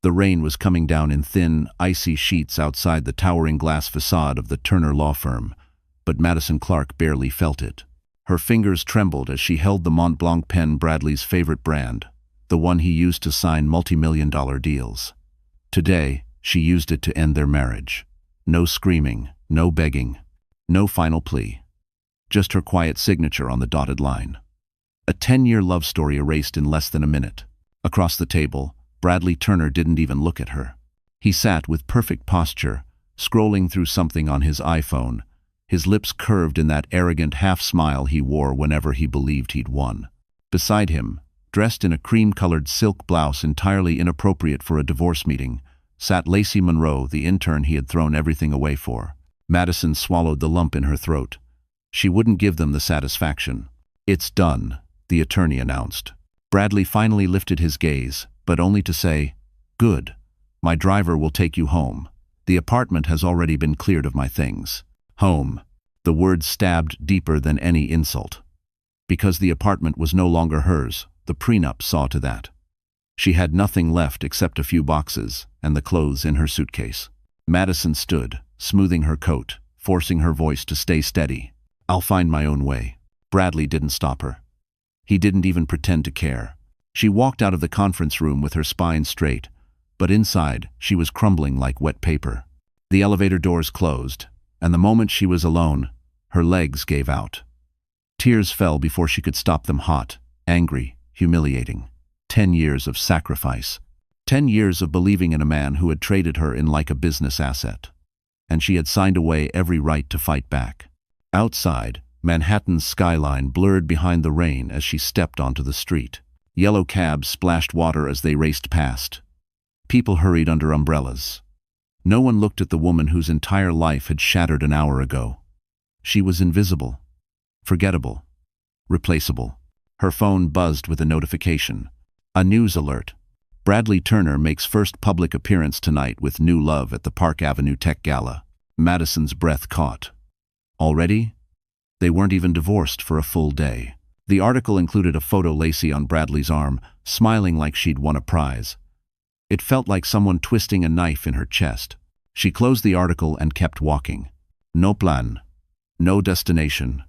The rain was coming down in thin, icy sheets outside the towering glass facade of the Turner law firm, but Madison Clark barely felt it. Her fingers trembled as she held the Mont Blanc pen, Bradley's favorite brand, the one he used to sign multi-million-dollar deals. Today, she used it to end their marriage. No screaming, no begging, no final plea. Just her quiet signature on the dotted line. A 10-year love story erased in less than a minute. Across the table, Bradley Turner didn't even look at her. He sat with perfect posture, scrolling through something on his iPhone, his lips curved in that arrogant half-smile he wore whenever he believed he'd won. Beside him, dressed in a cream-colored silk blouse entirely inappropriate for a divorce meeting, sat Lacey Monroe, the intern he had thrown everything away for. Madison swallowed the lump in her throat. She wouldn't give them the satisfaction. "It's done," the attorney announced. Bradley finally lifted his gaze, but only to say, "Good. My driver will take you home. The apartment has already been cleared of my things." Home. The word stabbed deeper than any insult. Because the apartment was no longer hers, the prenup saw to that. She had nothing left except a few boxes and the clothes in her suitcase. Madison stood, smoothing her coat, forcing her voice to stay steady. "I'll find my own way." Bradley didn't stop her. He didn't even pretend to care. She walked out of the conference room with her spine straight, but inside she was crumbling like wet paper. The elevator doors closed, and the moment she was alone, her legs gave out. Tears fell before she could stop them, hot, angry, humiliating. 10 years of sacrifice. 10 years of believing in a man who had traded her in like a business asset. And she had signed away every right to fight back. Outside, Manhattan's skyline blurred behind the rain as she stepped onto the street. Yellow cabs splashed water as they raced past. People hurried under umbrellas. No one looked at the woman whose entire life had shattered an hour ago. She was invisible, forgettable, replaceable. Her phone buzzed with a notification. A news alert. Bradley Turner makes first public appearance tonight with new love at the Park Avenue Tech Gala. Madison's breath caught. Already? They weren't even divorced for a full day. The article included a photo Lacey on Bradley's arm, smiling like she'd won a prize. It felt like someone twisting a knife in her chest. She closed the article and kept walking. No plan. No destination.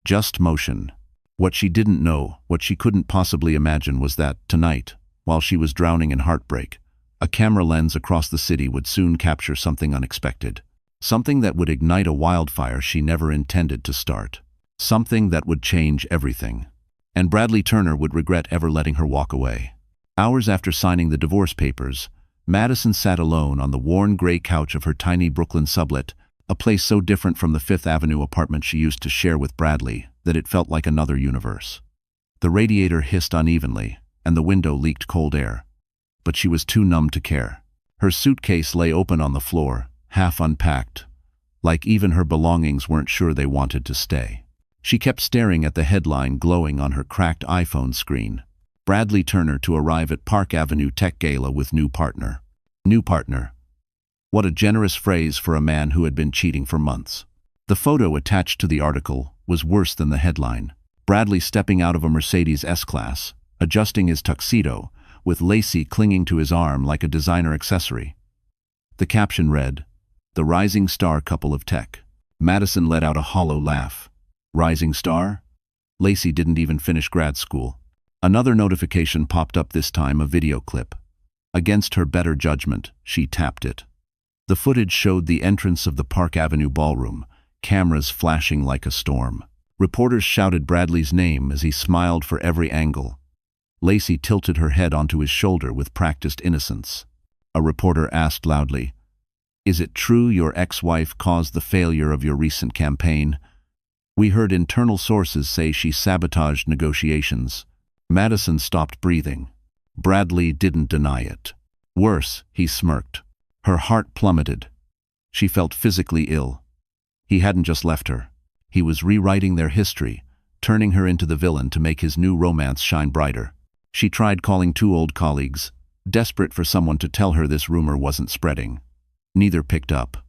Just motion. What she didn't know, what she couldn't possibly imagine, was that, tonight, while she was drowning in heartbreak, a camera lens across the city would soon capture something unexpected. Something that would ignite a wildfire she never intended to start. Something that would change everything. And Bradley Turner would regret ever letting her walk away. Hours after signing the divorce papers, Madison sat alone on the worn gray couch of her tiny Brooklyn sublet, a place so different from the Fifth Avenue apartment she used to share with Bradley that it felt like another universe. The radiator hissed unevenly, and the window leaked cold air. But she was too numb to care. Her suitcase lay open on the floor, half unpacked, like even her belongings weren't sure they wanted to stay. She kept staring at the headline glowing on her cracked iPhone screen. Bradley Turner to arrive at Park Avenue Tech Gala with new partner. New partner. What a generous phrase for a man who had been cheating for months. The photo attached to the article was worse than the headline. Bradley stepping out of a Mercedes S-Class, adjusting his tuxedo, with Lacey clinging to his arm like a designer accessory. The caption read, "The rising star couple of tech." Madison let out a hollow laugh. Rising star? Lacey didn't even finish grad school. Another notification popped up, this time a video clip. Against her better judgment, she tapped it. The footage showed the entrance of the Park Avenue ballroom, cameras flashing like a storm. Reporters shouted Bradley's name as he smiled for every angle. Lacey tilted her head onto his shoulder with practiced innocence. A reporter asked loudly, "Is it true your ex-wife caused the failure of your recent campaign? We heard internal sources say she sabotaged negotiations." Madison stopped breathing. Bradley didn't deny it. Worse, he smirked. Her heart plummeted. She felt physically ill. He hadn't just left her. He was rewriting their history, turning her into the villain to make his new romance shine brighter. She tried calling 2 old colleagues, desperate for someone to tell her this rumor wasn't spreading. Neither picked up.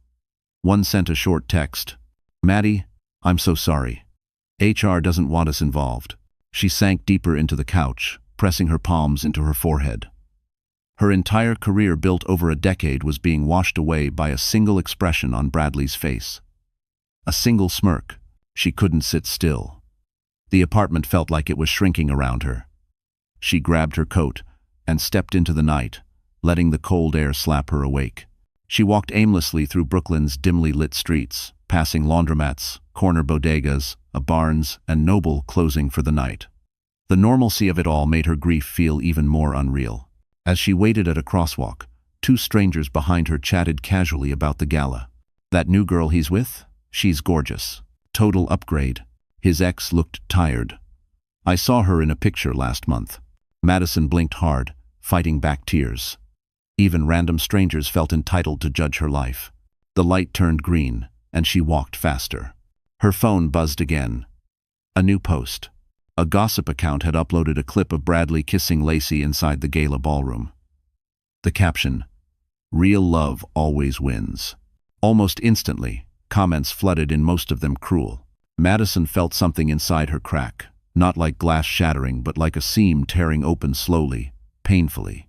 One sent a short text. "Maddie, I'm so sorry. HR doesn't want us involved." She sank deeper into the couch, pressing her palms into her forehead. Her entire career built over a decade was being washed away by a single expression on Bradley's face. A single smirk. She couldn't sit still. The apartment felt like it was shrinking around her. She grabbed her coat and stepped into the night, letting the cold air slap her awake. She walked aimlessly through Brooklyn's dimly lit streets, passing laundromats, corner bodegas, a Barnes and Noble closing for the night. The normalcy of it all made her grief feel even more unreal. As she waited at a crosswalk, two strangers behind her chatted casually about the gala. "That new girl he's with? She's gorgeous. Total upgrade." His ex looked tired. "I saw her in a picture last month." Madison blinked hard, fighting back tears. Even random strangers felt entitled to judge her life. The light turned green, and she walked faster. Her phone buzzed again. A new post. A gossip account had uploaded a clip of Bradley kissing Lacey inside the gala ballroom. The caption, "Real love always wins." Almost instantly, comments flooded in, most of them cruel. Madison felt something inside her crack, not like glass shattering but like a seam tearing open slowly, painfully.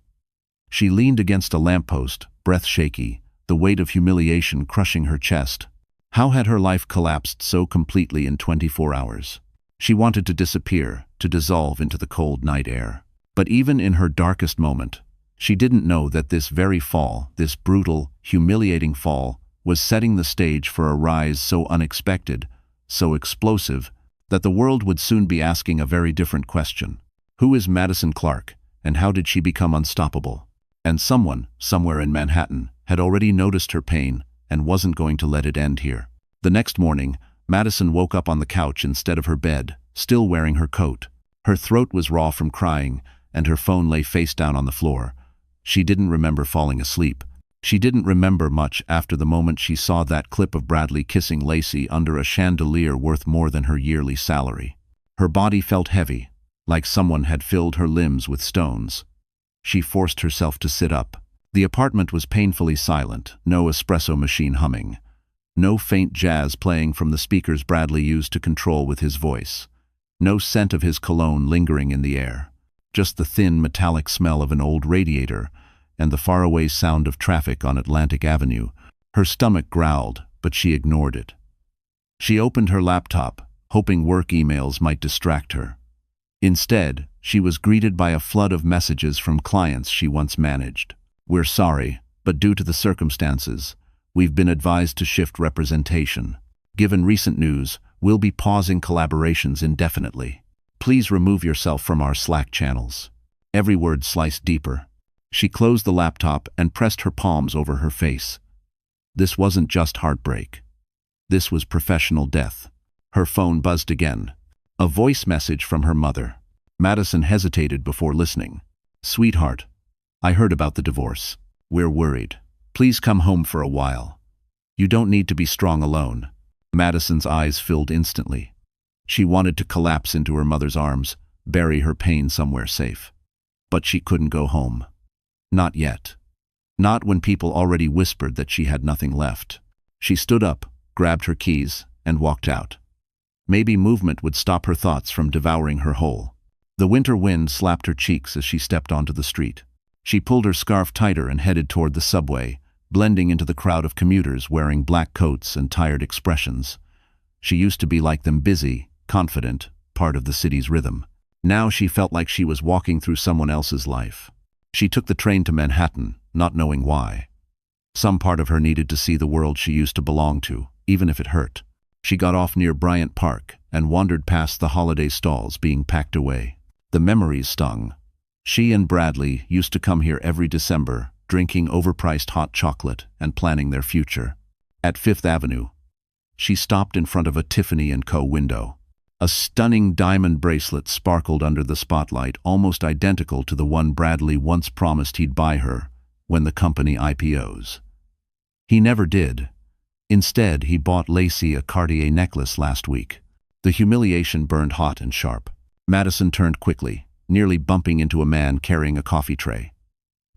She leaned against a lamppost, breath shaky, the weight of humiliation crushing her chest. How had her life collapsed so completely in 24 hours? She wanted to disappear, to dissolve into the cold night air. But even in her darkest moment, she didn't know that this very fall, this brutal, humiliating fall, was setting the stage for a rise so unexpected, so explosive, that the world would soon be asking a very different question. Who is Madison Clark, and how did she become unstoppable? And someone, somewhere in Manhattan, had already noticed her pain and wasn't going to let it end here. The next morning, Madison woke up on the couch instead of her bed, still wearing her coat. Her throat was raw from crying, and her phone lay face down on the floor. She didn't remember falling asleep. She didn't remember much after the moment she saw that clip of Bradley kissing Lacey under a chandelier worth more than her yearly salary. Her body felt heavy, like someone had filled her limbs with stones. She forced herself to sit up. The apartment was painfully silent, no espresso machine humming. No faint jazz playing from the speakers Bradley used to control with his voice. No scent of his cologne lingering in the air. Just the thin, metallic smell of an old radiator and the faraway sound of traffic on Atlantic Avenue. Her stomach growled, but she ignored it. She opened her laptop, hoping work emails might distract her. Instead, she was greeted by a flood of messages from clients she once managed. "We're sorry, but due to the circumstances, we've been advised to shift representation. Given recent news, we'll be pausing collaborations indefinitely. Please remove yourself from our Slack channels." Every word sliced deeper. She closed the laptop and pressed her palms over her face. This wasn't just heartbreak. This was professional death. Her phone buzzed again. A voice message from her mother. Madison hesitated before listening. "Sweetheart, I heard about the divorce. We're worried. Please come home for a while. You don't need to be strong alone." Madison's eyes filled instantly. She wanted to collapse into her mother's arms, bury her pain somewhere safe. But she couldn't go home. Not yet. Not when people already whispered that she had nothing left. She stood up, grabbed her keys, and walked out. Maybe movement would stop her thoughts from devouring her whole. The winter wind slapped her cheeks as she stepped onto the street. She pulled her scarf tighter and headed toward the subway, blending into the crowd of commuters wearing black coats and tired expressions. She used to be like them, busy, confident, part of the city's rhythm. Now she felt like she was walking through someone else's life. She took the train to Manhattan, not knowing why. Some part of her needed to see the world she used to belong to, even if it hurt. She got off near Bryant Park and wandered past the holiday stalls being packed away. The memories stung. She and Bradley used to come here every December, drinking overpriced hot chocolate and planning their future. At Fifth Avenue, she stopped in front of a Tiffany & Co. window. A stunning diamond bracelet sparkled under the spotlight, almost identical to the one Bradley once promised he'd buy her when the company IPOs. He never did. Instead, he bought Lacey a Cartier necklace last week. The humiliation burned hot and sharp. Madison turned quickly, nearly bumping into a man carrying a coffee tray.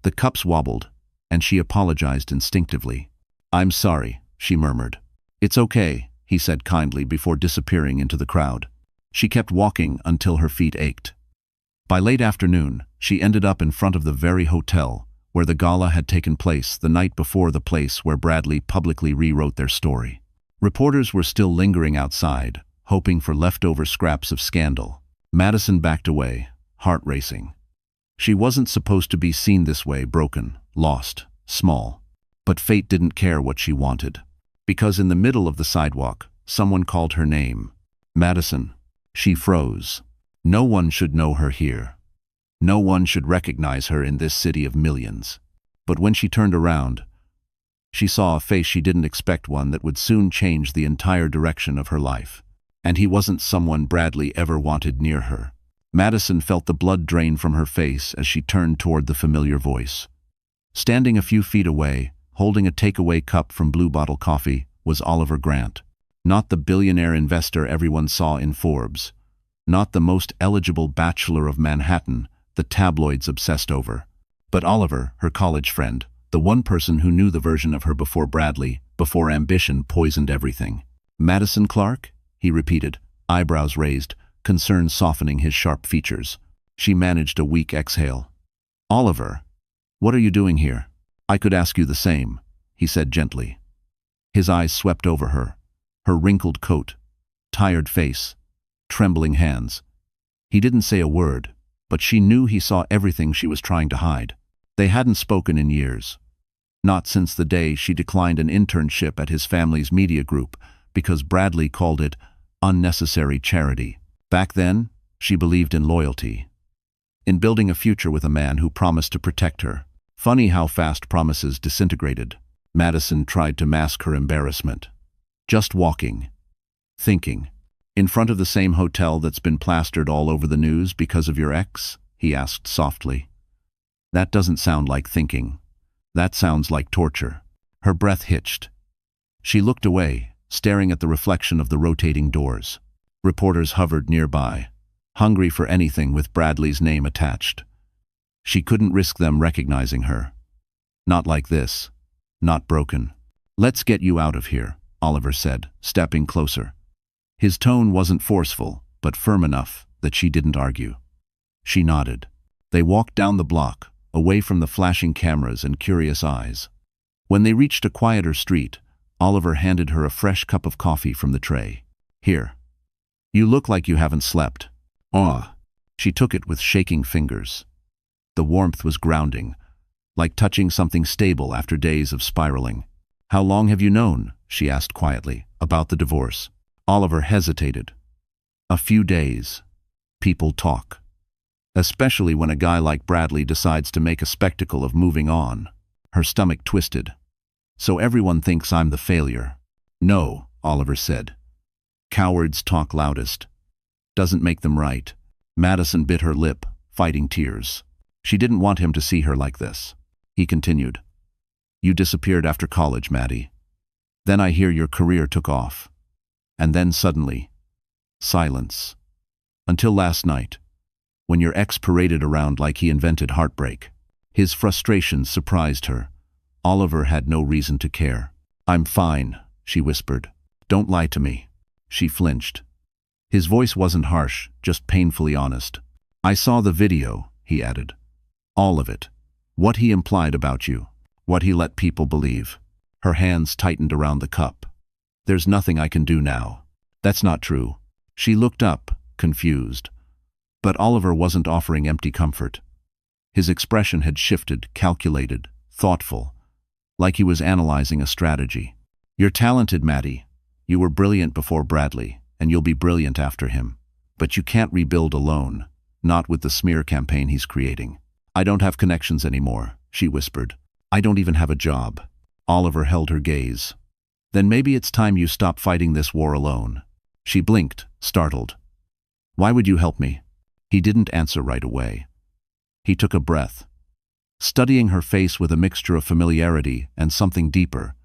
The cups wobbled, and she apologized instinctively. "I'm sorry," she murmured. "It's okay," he said kindly before disappearing into the crowd. She kept walking until her feet ached. By late afternoon, she ended up in front of the very hotel where the gala had taken place the night before, the place where Bradley publicly rewrote their story. Reporters were still lingering outside, hoping for leftover scraps of scandal. Madison backed away, heart racing. She wasn't supposed to be seen this way, broken, lost, small. But fate didn't care what she wanted. Because in the middle of the sidewalk, someone called her name. Madison. She froze. No one should know her here. No one should recognize her in this city of millions. But when she turned around, she saw a face she didn't expect, one that would soon change the entire direction of her life. And he wasn't someone Bradley ever wanted near her. Madison felt the blood drain from her face as she turned toward the familiar voice. Standing a few feet away, holding a takeaway cup from Blue Bottle Coffee, was Oliver Grant. Not the billionaire investor everyone saw in Forbes. Not the most eligible bachelor of Manhattan the tabloids obsessed over. But Oliver, her college friend, the one person who knew the version of her before Bradley, before ambition poisoned everything. Madison Clark? He repeated, eyebrows raised, concern softening his sharp features. She managed a weak exhale. Oliver, what are you doing here? I could ask you the same, he said gently. His eyes swept over her wrinkled coat, tired face, trembling hands. He didn't say a word, but she knew he saw everything she was trying to hide. They hadn't spoken in years. Not since the day she declined an internship at his family's media group because Bradley called it unnecessary charity. Back then, she believed in loyalty, in building a future with a man who promised to protect her. Funny how fast promises disintegrated. Madison tried to mask her embarrassment. Just walking, thinking. In front of the same hotel that's been plastered all over the news because of your ex? He asked softly. That doesn't sound like thinking. That sounds like torture. Her breath hitched. She looked away, staring at the reflection of the rotating doors. Reporters hovered nearby, hungry for anything with Bradley's name attached. She couldn't risk them recognizing her. Not like this. Not broken. Let's get you out of here, Oliver said, stepping closer. His tone wasn't forceful, but firm enough that she didn't argue. She nodded. They walked down the block, away from the flashing cameras and curious eyes. When they reached a quieter street, Oliver handed her a fresh cup of coffee from the tray. Here. You look like you haven't slept. Ah. She took it with shaking fingers. The warmth was grounding, like touching something stable after days of spiraling. How long have you known, she asked quietly, about the divorce? Oliver hesitated. A few days. People talk. Especially when a guy like Bradley decides to make a spectacle of moving on. Her stomach twisted. So everyone thinks I'm the failure. No, Oliver said. Cowards talk loudest. Doesn't make them right. Madison bit her lip, fighting tears. She didn't want him to see her like this. He continued. You disappeared after college, Maddie. Then I hear your career took off. And then suddenly, silence. Until last night, when your ex paraded around like he invented heartbreak. His frustration surprised her. Oliver had no reason to care. I'm fine, she whispered. Don't lie to me. She flinched. His voice wasn't harsh, just painfully honest. I saw the video, he added. All of it. What he implied about you. What he let people believe. Her hands tightened around the cup. There's nothing I can do now. That's not true. She looked up, confused. But Oliver wasn't offering empty comfort. His expression had shifted, calculated, thoughtful, like he was analyzing a strategy. You're talented, Maddie. You were brilliant before Bradley, and you'll be brilliant after him. But you can't rebuild alone, not with the smear campaign he's creating. I don't have connections anymore, she whispered. I don't even have a job. Oliver held her gaze. Then maybe it's time you stop fighting this war alone. She blinked, startled. Why would you help me? He didn't answer right away. He took a breath, studying her face with a mixture of familiarity and something deeper,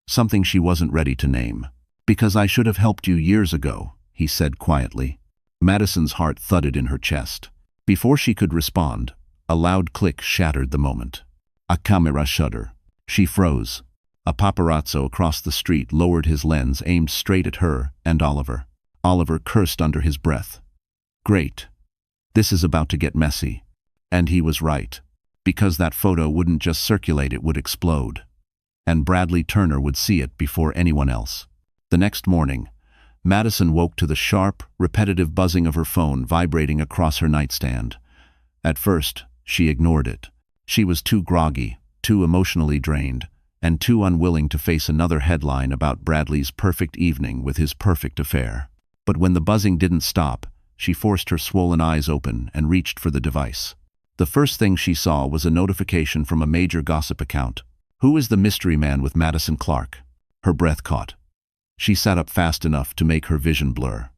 something she wasn't ready to name. Because I should have helped you years ago, he said quietly. Madison's heart thudded in her chest. Before she could respond, a loud click shattered the moment. A camera shudder. She froze. A paparazzo across the street lowered his lens, aimed straight at her and Oliver. Oliver cursed under his breath. Great. This is about to get messy. And he was right. Because that photo wouldn't just circulate, it would explode. And Bradley Turner would see it before anyone else. The next morning, Madison woke to the sharp, repetitive buzzing of her phone vibrating across her nightstand. At first, she ignored it. She was too groggy, too emotionally drained, and too unwilling to face another headline about Bradley's perfect evening with his perfect affair. But when the buzzing didn't stop, she forced her swollen eyes open and reached for the device. The first thing she saw was a notification from a major gossip account. "Who is the mystery man with Madison Clark?" Her breath caught. She sat up fast enough to make her vision blur.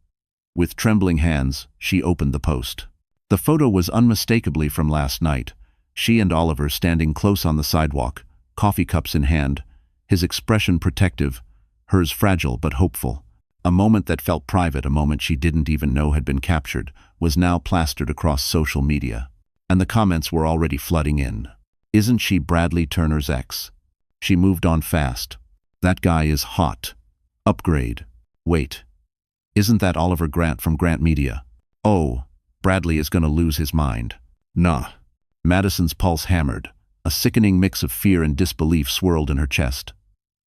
With trembling hands, she opened the post. The photo was unmistakably from last night. She and Oliver standing close on the sidewalk, coffee cups in hand, his expression protective, hers fragile but hopeful. A moment that felt private, a moment she didn't even know had been captured, was now plastered across social media. And the comments were already flooding in. "Isn't she Bradley Turner's ex?" She moved on fast. "That guy is hot. Upgrade. Wait. Isn't that Oliver Grant from Grant Media? Oh, Bradley is gonna lose his mind. Nah." Madison's pulse hammered. A sickening mix of fear and disbelief swirled in her chest.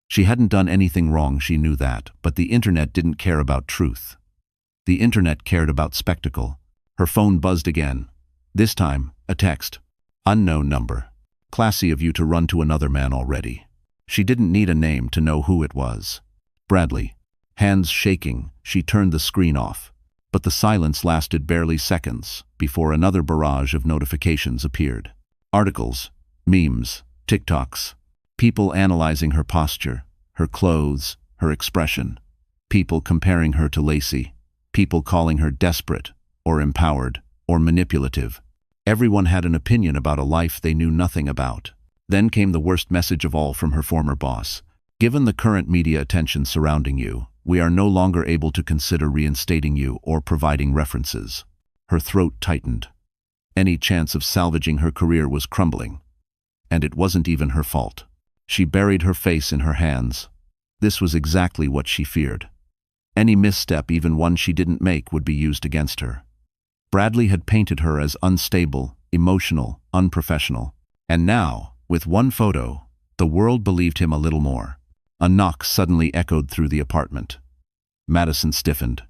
She hadn't done anything wrong, she knew that, but the internet didn't care about truth. The internet cared about spectacle. Her phone buzzed again. This time, a text. "Unknown number. Classy of you to run to another man already." She didn't need a name to know who it was. Bradley. Hands shaking, she turned the screen off. But the silence lasted barely seconds before another barrage of notifications appeared. Articles, memes, TikToks. People analyzing her posture, her clothes, her expression. People comparing her to Lacey. People calling her desperate, or empowered, or manipulative. Everyone had an opinion about a life they knew nothing about. Then came the worst message of all from her former boss. "Given the current media attention surrounding you, we are no longer able to consider reinstating you or providing references." Her throat tightened. Any chance of salvaging her career was crumbling. And it wasn't even her fault. She buried her face in her hands. This was exactly what she feared. Any misstep, even one she didn't make, would be used against her. Bradley had painted her as unstable, emotional, unprofessional. And now, with one photo, the world believed him a little more. A knock suddenly echoed through the apartment. Madison stiffened.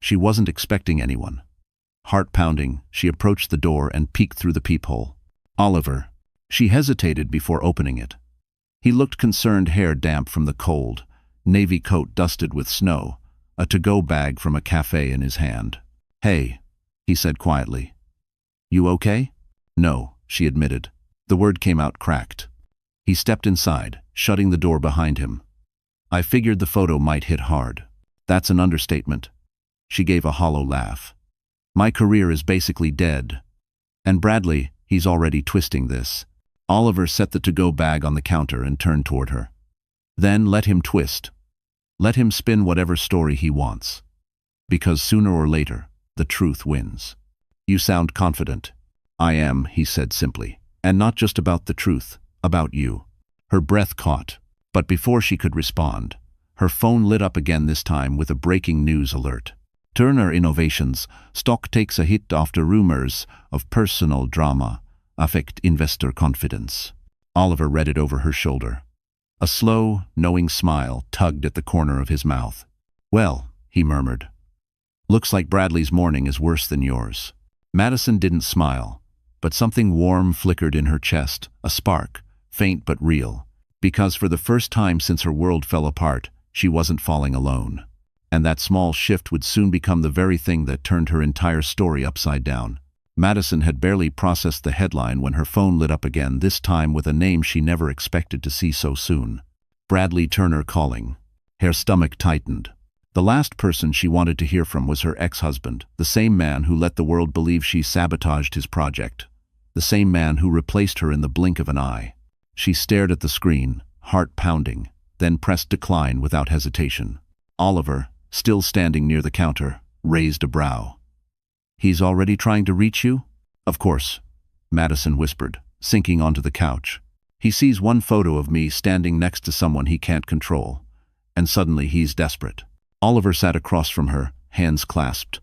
She wasn't expecting anyone. Heart pounding, she approached the door and peeked through the peephole. "Oliver." She hesitated before opening it. He looked concerned, hair damp from the cold, navy coat dusted with snow, a to-go bag from a cafe in his hand. "Hey," he said quietly. "You okay?" "No," she admitted. The word came out cracked. He stepped inside, shutting the door behind him. "I figured the photo might hit hard." "That's an understatement." She gave a hollow laugh. "My career is basically dead. And Bradley, he's already twisting this." Oliver set the to-go bag on the counter and turned toward her. "Then let him twist. Let him spin whatever story he wants. Because sooner or later, the truth wins." "You sound confident." "I am," he said simply. "And not just about the truth, about you." Her breath caught, but before she could respond, her phone lit up again, this time with a breaking news alert. "Turner Innovations stock takes a hit after rumors of personal drama affect investor confidence." Oliver read it over her shoulder. A slow, knowing smile tugged at the corner of his mouth. "Well," he murmured, "looks like Bradley's morning is worse than yours." Madison didn't smile, but something warm flickered in her chest, a spark, faint but real, because for the first time since her world fell apart, she wasn't falling alone. And that small shift would soon become the very thing that turned her entire story upside down. Madison had barely processed the headline when her phone lit up again, this time with a name she never expected to see so soon. Bradley Turner calling. Her stomach tightened. The last person she wanted to hear from was her ex-husband, the same man who let the world believe she sabotaged his project. The same man who replaced her in the blink of an eye. She stared at the screen, heart pounding, then pressed decline without hesitation. Oliver, still standing near the counter, raised a brow. "He's already trying to reach you?" "Of course," Madison whispered, sinking onto the couch. "He sees one photo of me standing next to someone he can't control, and suddenly he's desperate." Oliver sat across from her, hands clasped.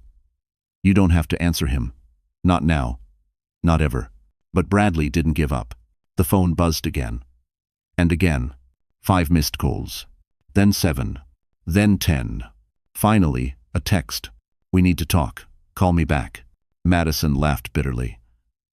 "You don't have to answer him. Not now. Not ever." But Bradley didn't give up. The phone buzzed again. And again. 5 missed calls. Then 7. Then 10. Finally, a text. "We need to talk. Call me back." Madison laughed bitterly.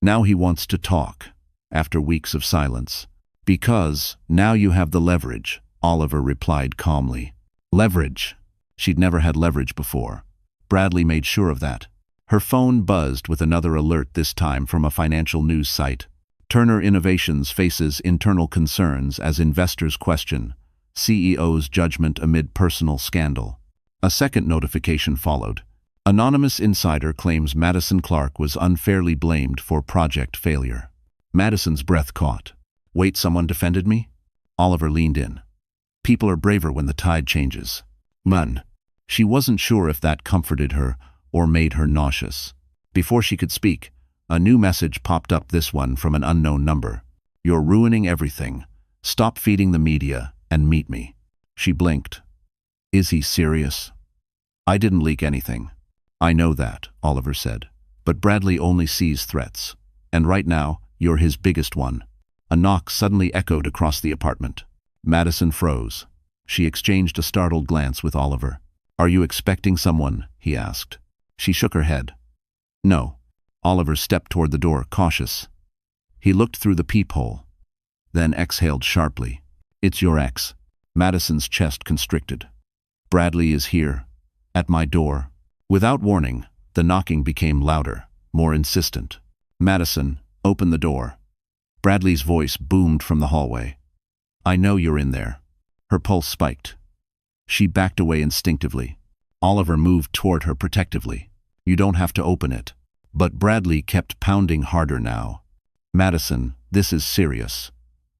Now he wants to talk, after weeks of silence. "Because now you have the leverage," Oliver replied calmly. Leverage. She'd never had leverage before. Bradley made sure of that. Her phone buzzed with another alert, this time from a financial news site. Turner Innovations faces internal concerns as investors question CEO's judgment amid personal scandal. A second notification followed. Anonymous insider claims Madison Clark was unfairly blamed for project failure. Madison's breath caught. "Wait, someone defended me?" Oliver leaned in. "People are braver when the tide changes." "Man." She wasn't sure if that comforted her or made her nauseous. Before she could speak, a new message popped up, this one from an unknown number. "You're ruining everything. Stop feeding the media and meet me." She blinked. "Is he serious?" "I didn't leak anything." "I know that," Oliver said. "But Bradley only sees threats. And right now, you're his biggest one." A knock suddenly echoed across the apartment. Madison froze. She exchanged a startled glance with Oliver. "Are you expecting someone?" he asked. She shook her head. "No." Oliver stepped toward the door, cautious. He looked through the peephole, then exhaled sharply. "It's your ex." Madison's chest constricted. "Bradley is here, at my door." Without warning, the knocking became louder, more insistent. "Madison, open the door." Bradley's voice boomed from the hallway. "I know you're in there." Her pulse spiked. She backed away instinctively. Oliver moved toward her protectively. "You don't have to open it." But Bradley kept pounding harder now. "Madison, this is serious.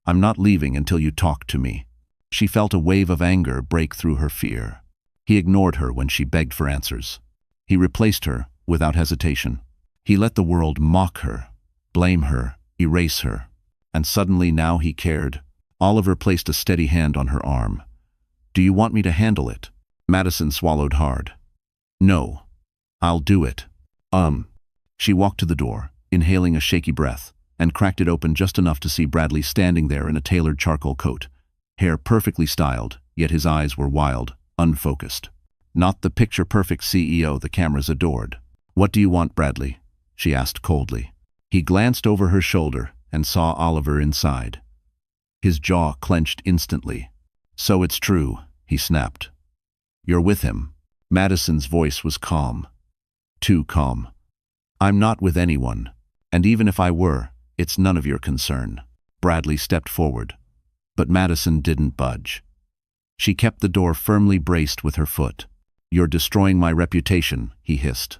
I'm not leaving until you talk to me." She felt a wave of anger break through her fear. He ignored her when she begged for answers. He replaced her without hesitation. He let the world mock her, blame her, erase her. And suddenly now he cared. Oliver placed a steady hand on her arm. "Do you want me to handle it?" Madison swallowed hard. "No. I'll do it." She walked to the door, inhaling a shaky breath, and cracked it open just enough to see Bradley standing there in a tailored charcoal coat. Hair perfectly styled, yet his eyes were wild, unfocused. Not the picture-perfect CEO the cameras adored. "What do you want, Bradley?" she asked coldly. He glanced over her shoulder and saw Oliver inside. His jaw clenched instantly. "So it's true," he snapped. "You're with him." Madison's voice was calm. Too calm. "I'm not with anyone, and even if I were, it's none of your concern." Bradley stepped forward, but Madison didn't budge. She kept the door firmly braced with her foot. "You're destroying my reputation," he hissed.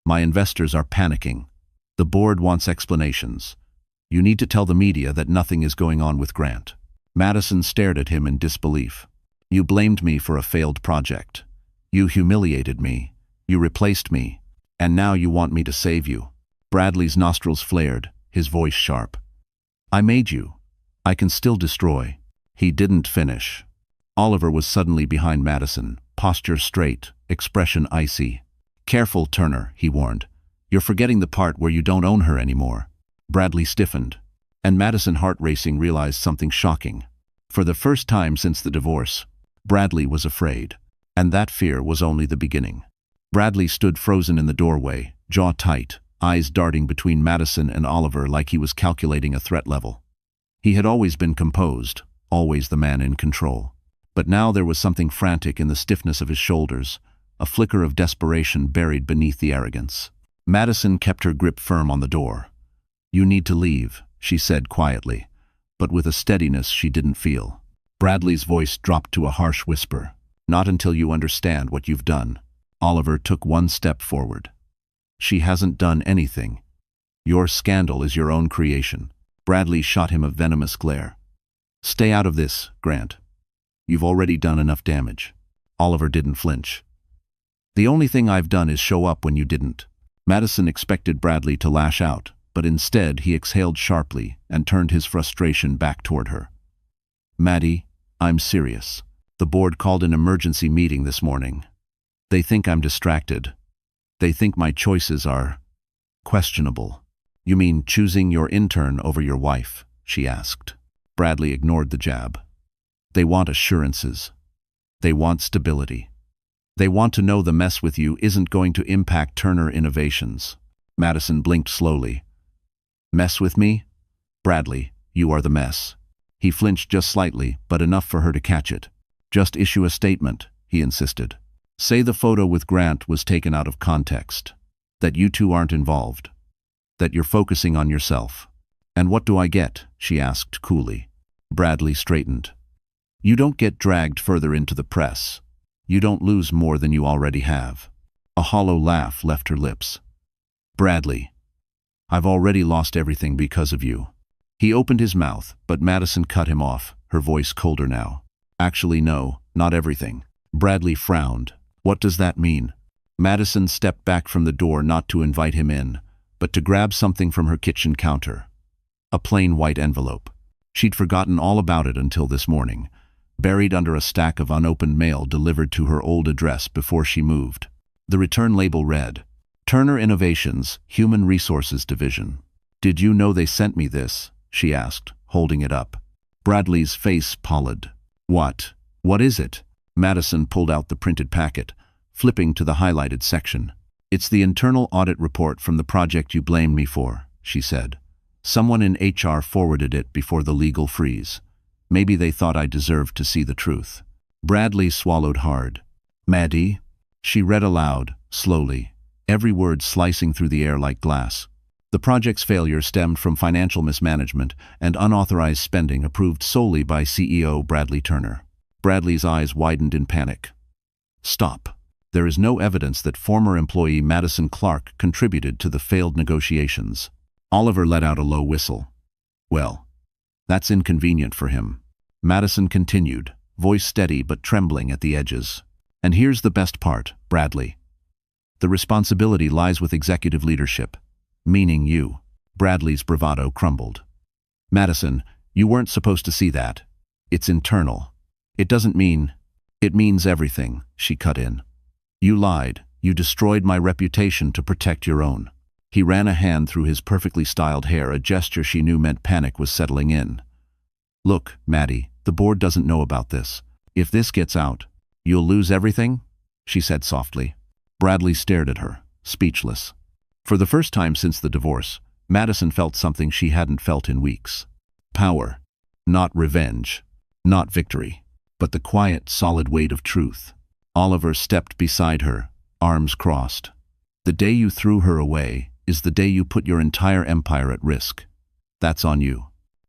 "My investors are panicking. The board wants explanations. You need to tell the media that nothing is going on with Grant." Madison stared at him in disbelief. "You blamed me for a failed project. You humiliated me. You replaced me. And now you want me to save you." Bradley's nostrils flared, his voice sharp. "I made you. I can still destroy." He didn't finish. Oliver was suddenly behind Madison, posture straight, expression icy. "Careful, Turner," he warned. "You're forgetting the part where you don't own her anymore." Bradley stiffened, and Madison, heart racing, realized something shocking. For the first time since the divorce, Bradley was afraid, and that fear was only the beginning. Bradley stood frozen in the doorway, jaw tight, eyes darting between Madison and Oliver like he was calculating a threat level. He had always been composed, always the man in control. But now there was something frantic in the stiffness of his shoulders, a flicker of desperation buried beneath the arrogance. Madison kept her grip firm on the door. "You need to leave," she said quietly, but with a steadiness she didn't feel. Bradley's voice dropped to a harsh whisper. "Not until you understand what you've done." Oliver took one step forward. "She hasn't done anything. Your scandal is your own creation." Bradley shot him a venomous glare. "Stay out of this, Grant. You've already done enough damage." Oliver didn't flinch. "The only thing I've done is show up when you didn't." Madison expected Bradley to lash out, but instead he exhaled sharply and turned his frustration back toward her. "Maddie, I'm serious. The board called an emergency meeting this morning. They think I'm distracted. They think my choices are questionable." You mean choosing your intern over your wife? She asked. Bradley ignored the jab. They want assurances. They want stability. They want to know the mess with you isn't going to impact Turner Innovations. Madison blinked slowly. Mess with me? Bradley, you are the mess. He flinched just slightly, but enough for her to catch it. Just issue a statement, he insisted. Say the photo with Grant was taken out of context. That you two aren't involved. That you're focusing on yourself. And what do I get? She asked coolly. Bradley straightened. You don't get dragged further into the press. You don't lose more than you already have. A hollow laugh left her lips. Bradley, I've already lost everything because of you. He opened his mouth, but Madison cut him off, her voice colder now. Actually, no, not everything. Bradley frowned. What does that mean? Madison stepped back from the door not to invite him in, but to grab something from her kitchen counter. A plain white envelope. She'd forgotten all about it until this morning, buried under a stack of unopened mail delivered to her old address before she moved. The return label read, Turner Innovations, Human Resources Division. Did you know they sent me this? She asked, holding it up. Bradley's face pallid. What? What is it? Madison pulled out the printed packet, flipping to the highlighted section. It's the internal audit report from the project you blamed me for, she said. Someone in HR forwarded it before the legal freeze. Maybe they thought I deserved to see the truth. Bradley swallowed hard. Maddie? She read aloud, slowly, every word slicing through the air like glass. The project's failure stemmed from financial mismanagement and unauthorized spending approved solely by CEO Bradley Turner. Bradley's eyes widened in panic. Stop. There is no evidence that former employee Madison Clark contributed to the failed negotiations. Oliver let out a low whistle. Well, that's inconvenient for him. Madison continued, voice steady but trembling at the edges. And here's the best part, Bradley. The responsibility lies with executive leadership. Meaning you. Bradley's bravado crumbled. Madison, you weren't supposed to see that. It's internal. It doesn't mean... It means everything, she cut in. You lied. You destroyed my reputation to protect your own. He ran a hand through his perfectly styled hair, a gesture she knew meant panic was settling in. Look, Maddie, the board doesn't know about this. If this gets out, you'll lose everything? She said softly. Bradley stared at her, speechless. For the first time since the divorce, Madison felt something she hadn't felt in weeks. Power. Not revenge. Not victory. But the quiet, solid weight of truth. Oliver stepped beside her, arms crossed. The day you threw her away is the day you put your entire empire at risk. That's on you.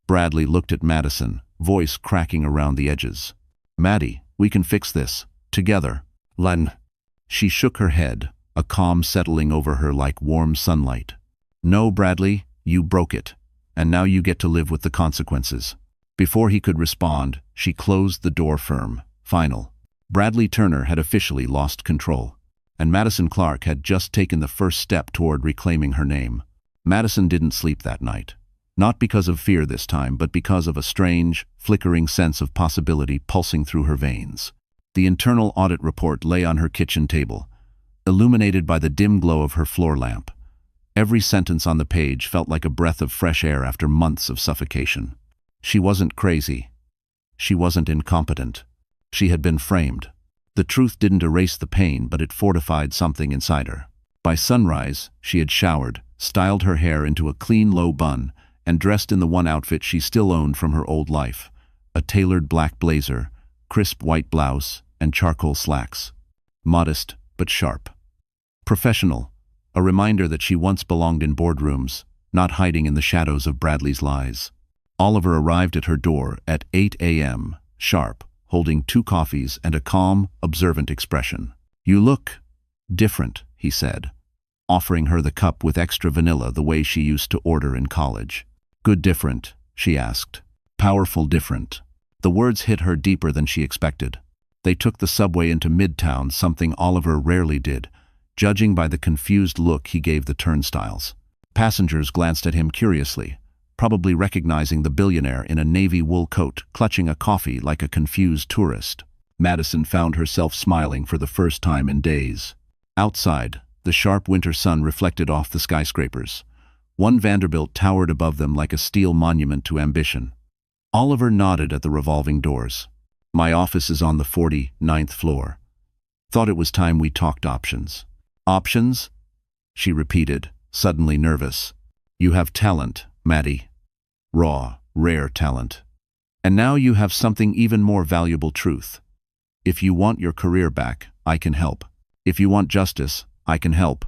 Bradley looked at Madison, voice cracking around the edges. Maddie, we can fix this. Together. Len. She shook her head, a calm settling over her like warm sunlight. No, Bradley, you broke it, and now you get to live with the consequences. Before he could respond, she closed the door firm, final. Bradley Turner had officially lost control, and Madison Clark had just taken the first step toward reclaiming her name. Madison didn't sleep that night. Not because of fear this time, but because of a strange, flickering sense of possibility pulsing through her veins. The internal audit report lay on her kitchen table, illuminated by the dim glow of her floor lamp. Every sentence on the page felt like a breath of fresh air after months of suffocation. She wasn't crazy. She wasn't incompetent. She had been framed. The truth didn't erase the pain, but it fortified something inside her. By sunrise, she had showered, styled her hair into a clean low bun, and dressed in the one outfit she still owned from her old life, a tailored black blazer, crisp white blouse, and charcoal slacks. Modest, but sharp. Professional, a reminder that she once belonged in boardrooms, not hiding in the shadows of Bradley's lies. Oliver arrived at her door at 8 a.m., sharp, holding 2 coffees and a calm, observant expression. You look different, he said, offering her the cup with extra vanilla the way she used to order in college. Good different, she asked. Powerful different. The words hit her deeper than she expected. They took the subway into Midtown, something Oliver rarely did, judging by the confused look he gave the turnstiles. Passengers glanced at him curiously, probably recognizing the billionaire in a navy wool coat, clutching a coffee like a confused tourist. Madison found herself smiling for the first time in days. Outside, the sharp winter sun reflected off the skyscrapers. One Vanderbilt towered above them like a steel monument to ambition. Oliver nodded at the revolving doors. My office is on the 49th floor. Thought it was time we talked options. Options? She repeated, suddenly nervous. You have talent, Maddie. Raw, rare talent. And now you have something even more valuable, truth. If you want your career back, I can help. If you want justice, I can help.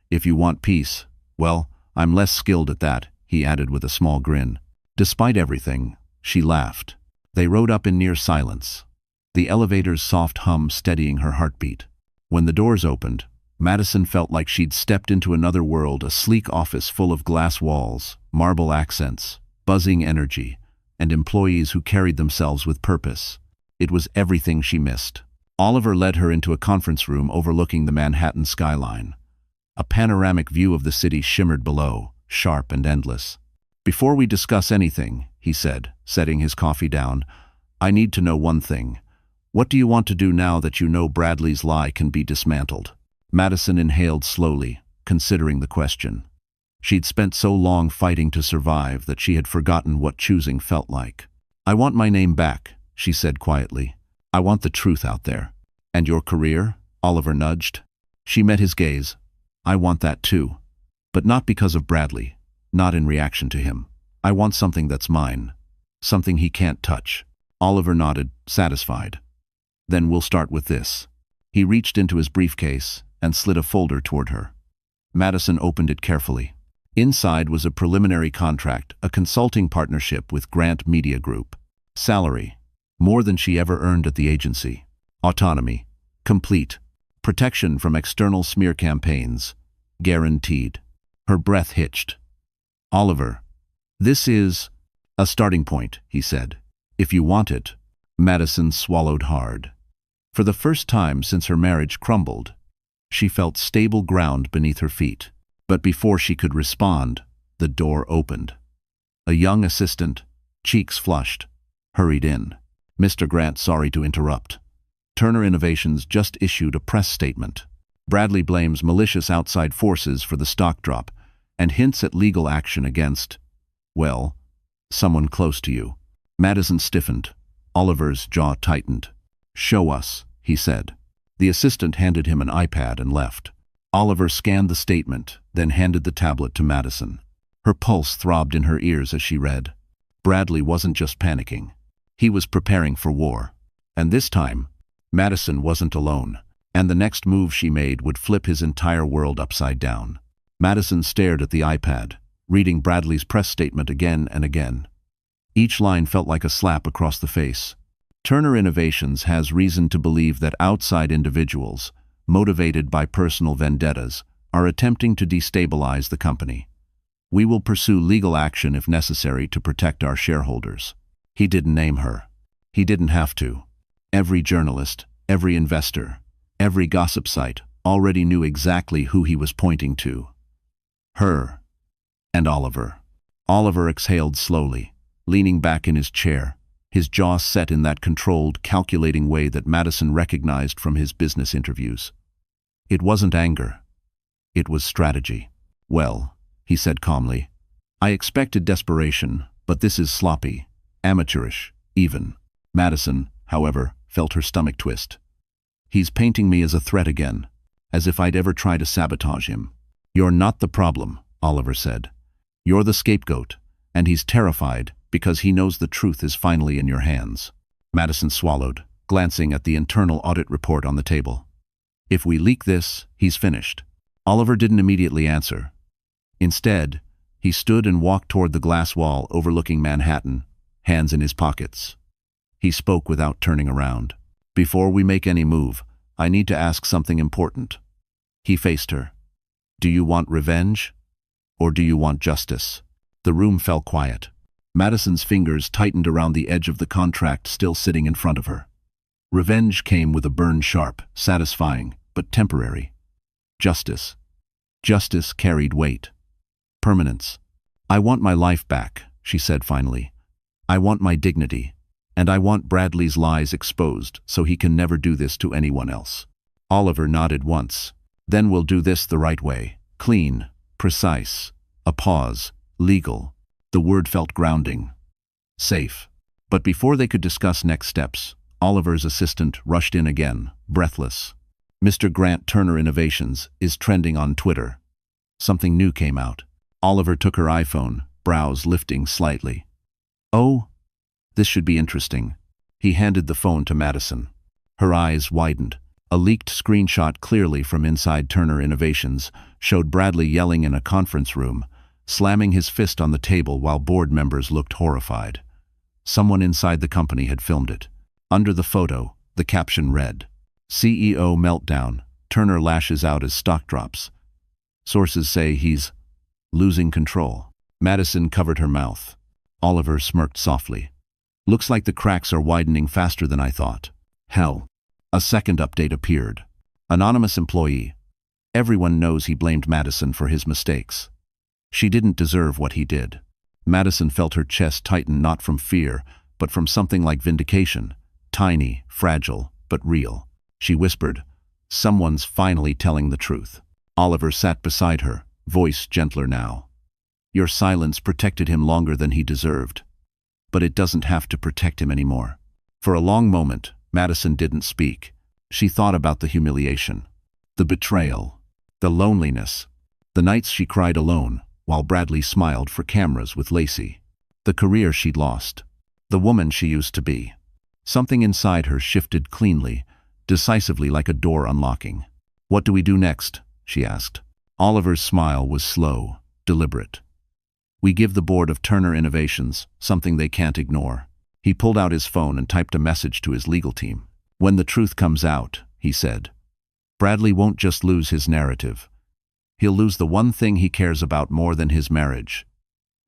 If you want peace, well, I'm less skilled at that, he added with a small grin. Despite everything, she laughed. They rode up in near silence, the elevator's soft hum steadying her heartbeat. When the doors opened, Madison felt like she'd stepped into another world, a sleek office full of glass walls, marble accents, buzzing energy, and employees who carried themselves with purpose. It was everything she missed. Oliver led her into a conference room overlooking the Manhattan skyline. A panoramic view of the city shimmered below, sharp and endless. Before we discuss anything, he said, setting his coffee down, I need to know one thing. What do you want to do now that you know Bradley's lie can be dismantled? Madison inhaled slowly, considering the question. She'd spent so long fighting to survive that she had forgotten what choosing felt like. I want my name back, she said quietly. I want the truth out there. And your career? Oliver nudged. She met his gaze. I want that too. But not because of Bradley. Not in reaction to him. I want something that's mine. Something he can't touch. Oliver nodded, satisfied. Then we'll start with this. He reached into his briefcase and slid a folder toward her. Madison opened it carefully. Inside was a preliminary contract, a consulting partnership with Grant Media Group. Salary, more than she ever earned at the agency. Autonomy, complete. Protection from external smear campaigns, guaranteed. Her breath hitched. Oliver, this is a starting point, he said. If you want it. Madison swallowed hard. For the first time since her marriage crumbled, she felt stable ground beneath her feet. But before she could respond, the door opened. A young assistant, cheeks flushed, hurried in. Mr. Grant, sorry to interrupt. Turner Innovations just issued a press statement. Bradley blames malicious outside forces for the stock drop and hints at legal action against, well, someone close to you. Madison stiffened. Oliver's jaw tightened. Show us, he said. The assistant handed him an iPad and left. Oliver scanned the statement, then handed the tablet to Madison. Her pulse throbbed in her ears as she read. Bradley wasn't just panicking. He was preparing for war. And this time, Madison wasn't alone. And the next move she made would flip his entire world upside down. Madison stared at the iPad, reading Bradley's press statement again and again. Each line felt like a slap across the face. Turner Innovations has reason to believe that outside individuals, motivated by personal vendettas, are attempting to destabilize the company. We will pursue legal action if necessary to protect our shareholders. He didn't name her. He didn't have to. Every journalist, every investor, every gossip site already knew exactly who he was pointing to. Her. And Oliver. Oliver exhaled slowly, leaning back in his chair, his jaw set in that controlled, calculating way that Madison recognized from his business interviews. It wasn't anger. It was strategy. Well, he said calmly, I expected desperation, but this is sloppy, amateurish, even. Madison, however, felt her stomach twist. He's painting me as a threat again, as if I'd ever try to sabotage him. You're not the problem, Oliver said. You're the scapegoat, and he's terrified because he knows the truth is finally in your hands. Madison swallowed, glancing at the internal audit report on the table. If we leak this, he's finished. Oliver didn't immediately answer. Instead, he stood and walked toward the glass wall overlooking Manhattan, hands in his pockets. He spoke without turning around. Before we make any move, I need to ask something important. He faced her. Do you want revenge? Or do you want justice? The room fell quiet. Madison's fingers tightened around the edge of the contract still sitting in front of her. Revenge came with a burn sharp, satisfying, but temporary. Justice. Justice carried weight. Permanence. I want my life back, she said finally. I want my dignity. And I want Bradley's lies exposed so he can never do this to anyone else. Oliver nodded once. Then we'll do this the right way. Clean, precise, A pause. Legal. The word felt grounding. Safe. But before they could discuss next steps, Oliver's assistant rushed in again, breathless. Mr. Grant Turner Innovations is trending on Twitter. Something new came out. Oliver took her iPhone, brows lifting slightly. Oh, this should be interesting. He handed the phone to Madison. Her eyes widened. A leaked screenshot clearly from inside Turner Innovations showed Bradley yelling in a conference room, slamming his fist on the table while board members looked horrified. Someone inside the company had filmed it. Under the photo, the caption read, "CEO meltdown, Turner lashes out as stock drops. Sources say he's losing control." Madison covered her mouth. Oliver smirked softly. "Looks like the cracks are widening faster than I thought." Hell. A second update appeared. Anonymous employee. Everyone knows he blamed Madison for his mistakes. She didn't deserve what he did. Madison felt her chest tighten, not from fear, but from something like vindication. Tiny, fragile, but real. She whispered, "Someone's finally telling the truth." Oliver sat beside her, voice gentler now. "Your silence protected him longer than he deserved. But it doesn't have to protect him anymore." For a long moment, Madison didn't speak. She thought about the humiliation, the betrayal, the loneliness, the nights she cried alone, while Bradley smiled for cameras with Lacey. The career she'd lost, the woman she used to be. Something inside her shifted cleanly, decisively, like a door unlocking. "What do we do next?" she asked. Oliver's smile was slow, deliberate. "We give the board of Turner Innovations something they can't ignore." He pulled out his phone and typed a message to his legal team. "When the truth comes out," he said, "Bradley won't just lose his narrative. He'll lose the one thing he cares about more than his marriage,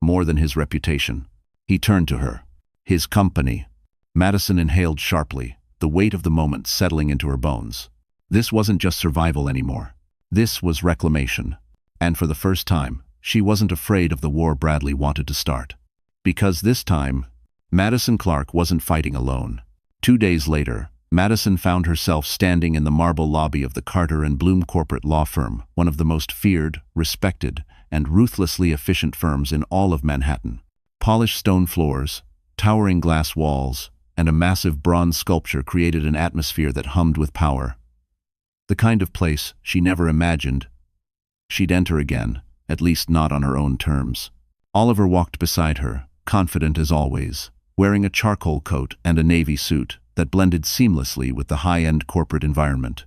more than his reputation." He turned to her. "His company." Madison inhaled sharply, the weight of the moment settling into her bones. This wasn't just survival anymore. This was reclamation. And for the first time, she wasn't afraid of the war Bradley wanted to start. Because this time, Madison Clark wasn't fighting alone. 2 days later, Madison found herself standing in the marble lobby of the Carter and Bloom corporate law firm, one of the most feared, respected, and ruthlessly efficient firms in all of Manhattan. Polished stone floors, towering glass walls, and a massive bronze sculpture created an atmosphere that hummed with power. The kind of place she never imagined she'd enter again, at least not on her own terms. Oliver walked beside her, confident as always, wearing a charcoal coat and a navy suit that blended seamlessly with the high-end corporate environment.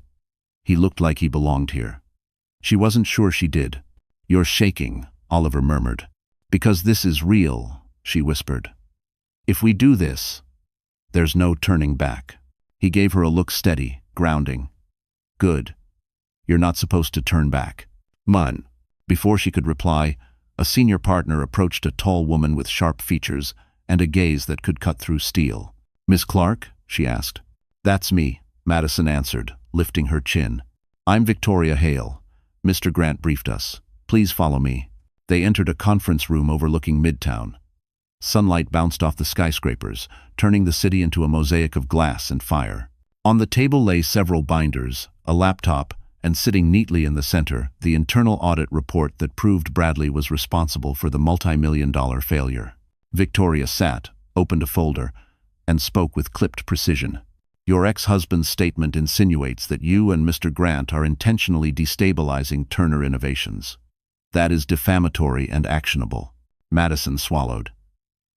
He looked like he belonged here. She wasn't sure she did. "You're shaking," Oliver murmured. "Because this is real," she whispered. "If we do this, there's no turning back." He gave her a look steady, grounding. "Good. You're not supposed to turn back." "Mun." Before she could reply, a senior partner approached, a tall woman with sharp features and a gaze that could cut through steel. "Miss Clark?" she asked. "That's me," Madison answered, lifting her chin. "I'm Victoria Hale. Mr. Grant briefed us. Please follow me." They entered a conference room overlooking Midtown. Sunlight bounced off the skyscrapers, turning the city into a mosaic of glass and fire. On the table lay several binders, a laptop, and sitting neatly in the center, the internal audit report that proved Bradley was responsible for the multi-million-dollar failure. Victoria sat, opened a folder, and spoke with clipped precision. "Your ex-husband's statement insinuates that you and Mr. Grant are intentionally destabilizing Turner Innovations. That is defamatory and actionable." Madison swallowed.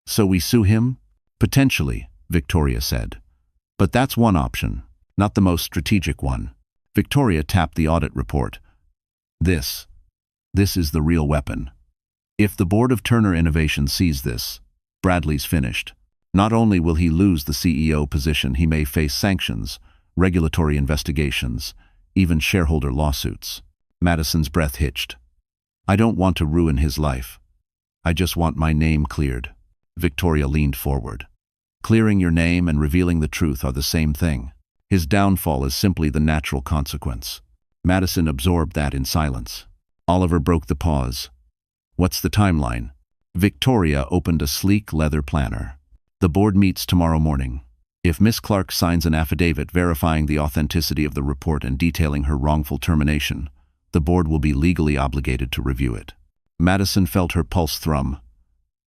"So we sue him?" "Potentially," Victoria said. "But that's one option, not the most strategic one." Victoria tapped the audit report. This is the real weapon. If the board of Turner Innovations sees this, Bradley's finished. Not only will he lose the CEO position, he may face sanctions, regulatory investigations, even shareholder lawsuits. Madison's breath hitched. "I don't want to ruin his life. I just want my name cleared." Victoria leaned forward. "Clearing your name and revealing the truth are the same thing. His downfall is simply the natural consequence." Madison absorbed that in silence. Oliver broke the pause. "What's the timeline?" Victoria opened a sleek leather planner. "The board meets tomorrow morning. If Miss Clark signs an affidavit verifying the authenticity of the report and detailing her wrongful termination, the board will be legally obligated to review it. Madison felt her pulse thrum.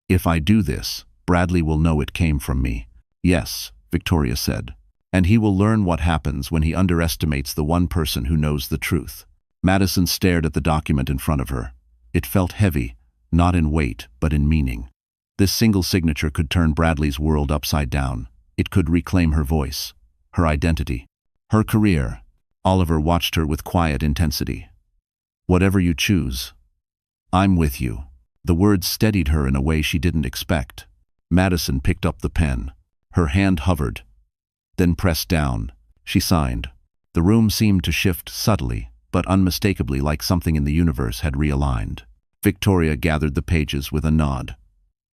If I do this, Bradley will know it came from me. Yes, Victoria said. And he will learn what happens when he underestimates the one person who knows the truth. Madison stared at the document in front of her. It felt heavy, not in weight, but in meaning. This single signature could turn Bradley's world upside down. It could reclaim her voice, her identity, her career. Oliver watched her with quiet intensity. Whatever you choose, I'm with you. The words steadied her in a way she didn't expect. Madison picked up the pen. Her hand hovered, then pressed down. She signed. The room seemed to shift subtly, but unmistakably, like something in the universe had realigned. Victoria gathered the pages with a nod.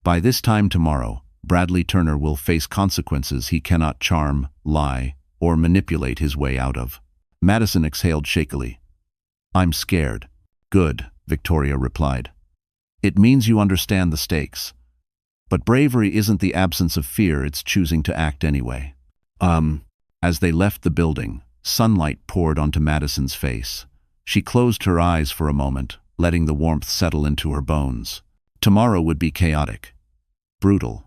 By this time tomorrow, Bradley Turner will face consequences he cannot charm, lie, or manipulate his way out of. Madison exhaled shakily. I'm scared. Good, Victoria replied. It means you understand the stakes. But bravery isn't the absence of fear, it's choosing to act anyway. As they left the building, sunlight poured onto Madison's face. She closed her eyes for a moment, letting the warmth settle into her bones. Tomorrow would be chaotic, brutal,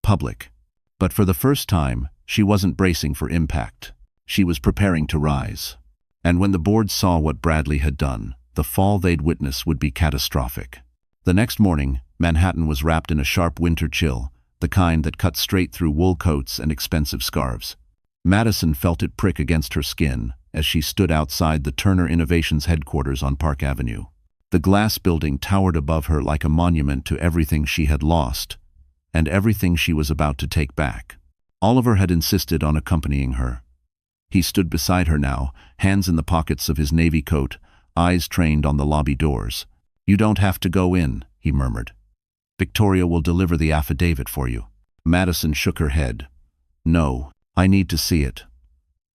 public. But for the first time, she wasn't bracing for impact. She was preparing to rise. And when the board saw what Bradley had done, the fall they'd witness would be catastrophic. The next morning, Manhattan was wrapped in a sharp winter chill, the kind that cut straight through wool coats and expensive scarves. Madison felt it prick against her skin as she stood outside the Turner Innovations headquarters on Park Avenue. The glass building towered above her like a monument to everything she had lost and everything she was about to take back. Oliver had insisted on accompanying her. He stood beside her now, hands in the pockets of his navy coat, eyes trained on the lobby doors. You don't have to go in, he murmured. Victoria will deliver the affidavit for you. Madison shook her head. No, I need to see it.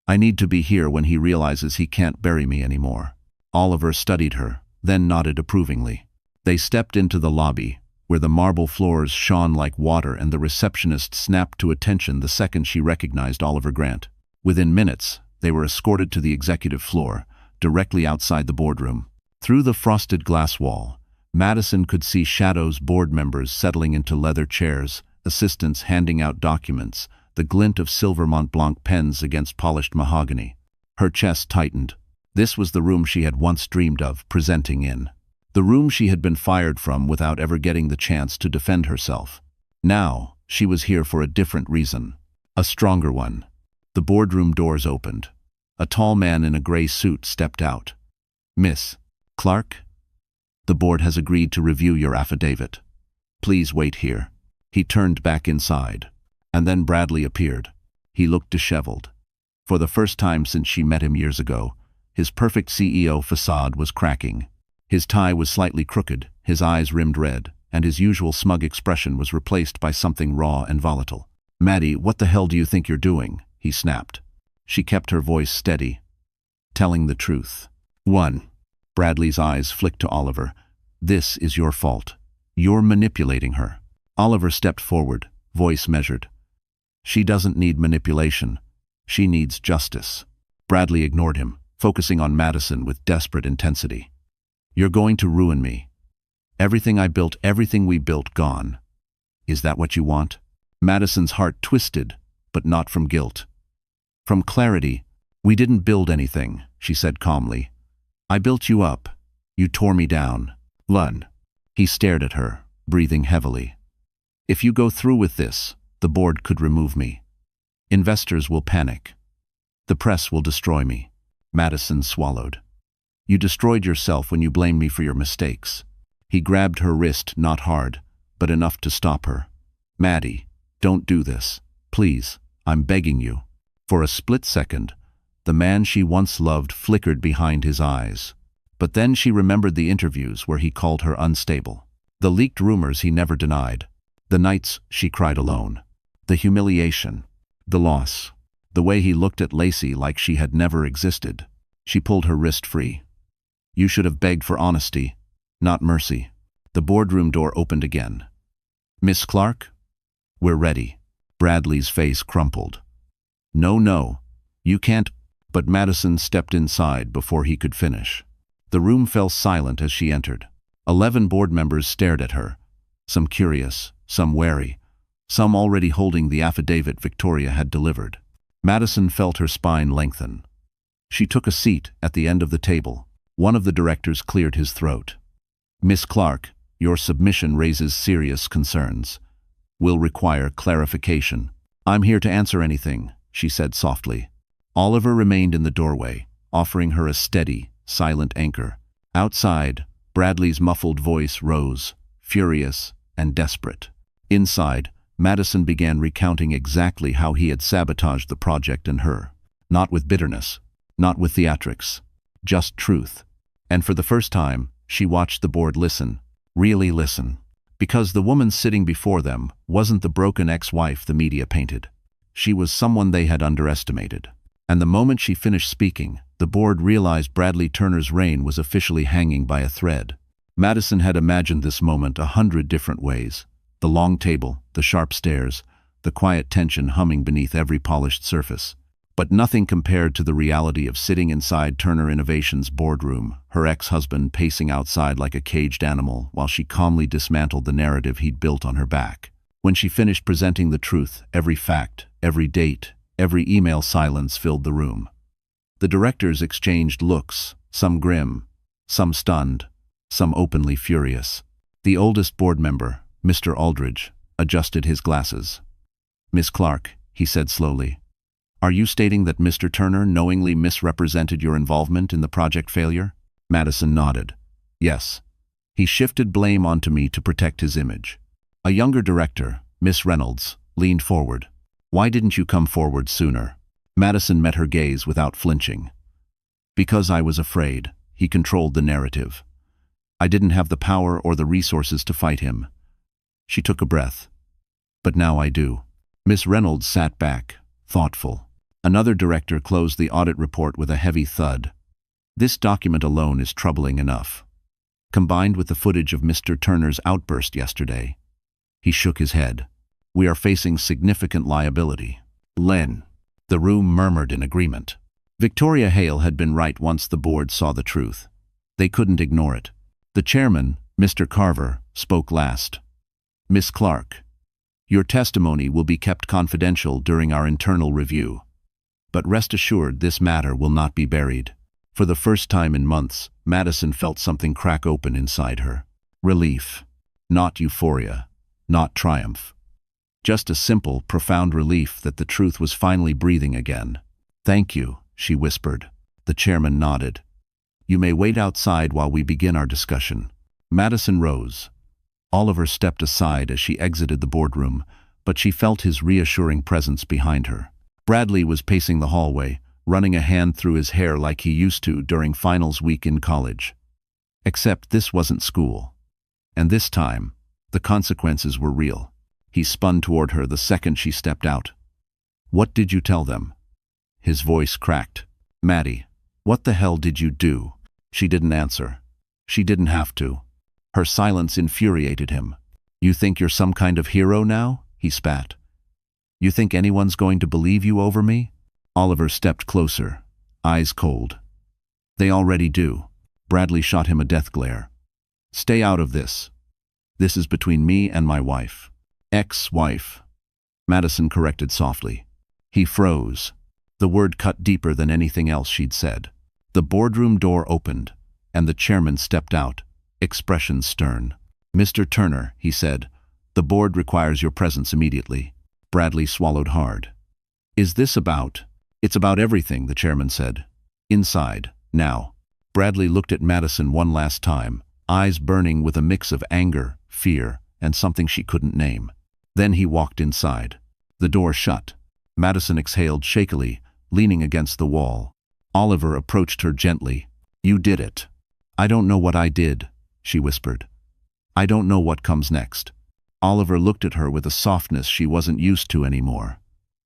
I need to be here when he realizes he can't bury me anymore. Oliver studied her, then nodded approvingly. They stepped into the lobby, where the marble floors shone like water and the receptionist snapped to attention the second she recognized Oliver Grant. Within minutes, they were escorted to the executive floor, directly outside the boardroom. Through the frosted glass wall, Madison could see shadows, board members settling into leather chairs, assistants handing out documents, the glint of silver Mont Blanc pens against polished mahogany. Her chest tightened. This was the room she had once dreamed of presenting in. The room she had been fired from without ever getting the chance to defend herself. Now, she was here for a different reason. A stronger one. The boardroom doors opened. A tall man in a gray suit stepped out. Miss Clark? The board has agreed to review your affidavit. Please wait here. He turned back inside. And then Bradley appeared. He looked disheveled. For the first time since she met him years ago, his perfect CEO facade was cracking. His tie was slightly crooked, his eyes rimmed red, and his usual smug expression was replaced by something raw and volatile. Maddie, what the hell do you think you're doing? He snapped. She kept her voice steady. Telling the truth. 1. Bradley's eyes flicked to Oliver. This is your fault. You're manipulating her. Oliver stepped forward, voice measured. She doesn't need manipulation. She needs justice. Bradley ignored him, focusing on Madison with desperate intensity. You're going to ruin me. Everything I built, everything we built, gone. Is that what you want? Madison's heart twisted, but not from guilt. From clarity. We didn't build anything, she said calmly. I built you up. You tore me down. Lun. He stared at her, breathing heavily. If you go through with this, the board could remove me. Investors will panic. The press will destroy me. Madison swallowed. You destroyed yourself when you blamed me for your mistakes. He grabbed her wrist, not hard, but enough to stop her. Maddie, don't do this. Please, I'm begging you. For a split second, the man she once loved flickered behind his eyes. But then she remembered the interviews where he called her unstable. The leaked rumors he never denied. The nights she cried alone. The humiliation. The loss. The way he looked at Lacey like she had never existed. She pulled her wrist free. You should have begged for honesty, not mercy. The boardroom door opened again. Miss Clark? We're ready. Bradley's face crumpled. No, you can't. But Madison stepped inside before he could finish. The room fell silent as she entered. 11 board members stared at her, some curious, some wary, some already holding the affidavit Victoria had delivered. Madison felt her spine lengthen. She took a seat at the end of the table. One of the directors cleared his throat. "Miss Clark, your submission raises serious concerns. Will require clarification." "I'm here to answer anything," she said softly. Oliver remained in the doorway, offering her a steady, silent anchor. Outside, Bradley's muffled voice rose, furious and desperate. Inside, Madison began recounting exactly how he had sabotaged the project and her. Not with bitterness, not with theatrics, just truth. And for the first time, she watched the board listen, really listen. Because the woman sitting before them wasn't the broken ex-wife the media painted. She was someone they had underestimated. And the moment she finished speaking, the board realized Bradley Turner's reign was officially hanging by a thread. Madison had imagined this moment 100 different ways. The long table, the sharp stares, the quiet tension humming beneath every polished surface. But nothing compared to the reality of sitting inside Turner Innovation's boardroom, her ex-husband pacing outside like a caged animal while she calmly dismantled the narrative he'd built on her back. When she finished presenting the truth, every fact, every date, every email silence filled the room. The directors exchanged looks, some grim, some stunned, some openly furious. The oldest board member, Mr. Aldridge, adjusted his glasses. "Miss Clark," he said slowly, "are you stating that Mr. Turner knowingly misrepresented your involvement in the project failure?" Madison nodded. "Yes." He shifted blame onto me to protect his image. A younger director, Miss Reynolds, leaned forward. "Why didn't you come forward sooner?" Madison met her gaze without flinching. "Because I was afraid." He controlled the narrative. "I didn't have the power or the resources to fight him." She took a breath. "But now I do." Miss Reynolds sat back, thoughtful. Another director closed the audit report with a heavy thud. "This document alone is troubling enough. Combined with the footage of Mr. Turner's outburst yesterday." He shook his head. "We are facing significant liability." "Len." The room murmured in agreement. Victoria Hale had been right once the board saw the truth. They couldn't ignore it. The chairman, Mr. Carver, spoke last. "Miss Clark, your testimony will be kept confidential during our internal review. But rest assured this matter will not be buried." For the first time in months, Madison felt something crack open inside her. Relief. Not euphoria. Not triumph. Just a simple, profound relief that the truth was finally breathing again. "Thank you," she whispered. The chairman nodded. "You may wait outside while we begin our discussion." Madison rose. Oliver stepped aside as she exited the boardroom, but she felt his reassuring presence behind her. Bradley was pacing the hallway, running a hand through his hair like he used to during finals week in college. Except this wasn't school. And this time, the consequences were real. He spun toward her the second she stepped out. "What did you tell them?" His voice cracked. "Maddie, what the hell did you do?" She didn't answer. She didn't have to. Her silence infuriated him. "You think you're some kind of hero now?" he spat. "You think anyone's going to believe you over me?" Oliver stepped closer, eyes cold. "They already do." Bradley shot him a death glare. "Stay out of this. This is between me and my wife." "Ex-wife," Madison corrected softly. He froze. The word cut deeper than anything else she'd said. The boardroom door opened, and the chairman stepped out, expression stern. "Mr. Turner," he said, "the board requires your presence immediately." Bradley swallowed hard. "Is this about—" "It's about everything," the chairman said. "Inside, now." Bradley looked at Madison one last time, eyes burning with a mix of anger, fear, and something she couldn't name. Then he walked inside. The door shut. Madison exhaled shakily, leaning against the wall. Oliver approached her gently. "You did it." "I don't know what I did," she whispered. "I don't know what comes next." Oliver looked at her with a softness she wasn't used to anymore.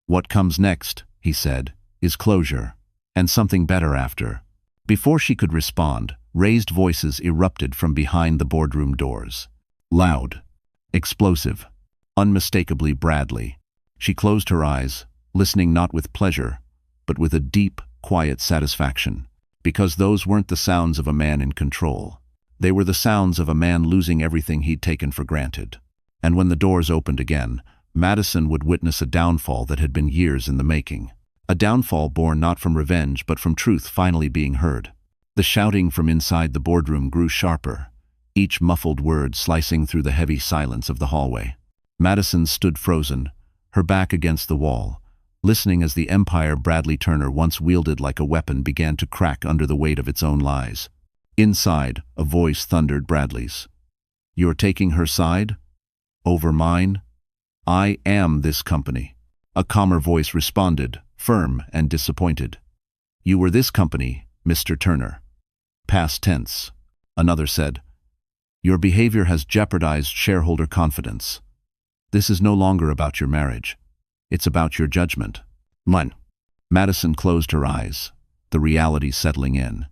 "What comes next," he said, "is closure. And something better after." Before she could respond, raised voices erupted from behind the boardroom doors. Loud. Explosive. Unmistakably Bradley. She closed her eyes, listening not with pleasure, but with a deep, quiet satisfaction. Because those weren't the sounds of a man in control. They were the sounds of a man losing everything he'd taken for granted. And when the doors opened again, Madison would witness a downfall that had been years in the making. A downfall born not from revenge but from truth finally being heard. The shouting from inside the boardroom grew sharper, each muffled word slicing through the heavy silence of the hallway. Madison stood frozen, her back against the wall, listening as the empire Bradley Turner once wielded like a weapon began to crack under the weight of its own lies. Inside, a voice thundered Bradley's. "You're taking her side? Over mine? I am this company." A calmer voice responded, firm and disappointed. "You were this company, Mr. Turner." Past tense. Another said, "Your behavior has jeopardized shareholder confidence. This is no longer about your marriage. It's about your judgment." Mine. Madison closed her eyes, the reality settling in.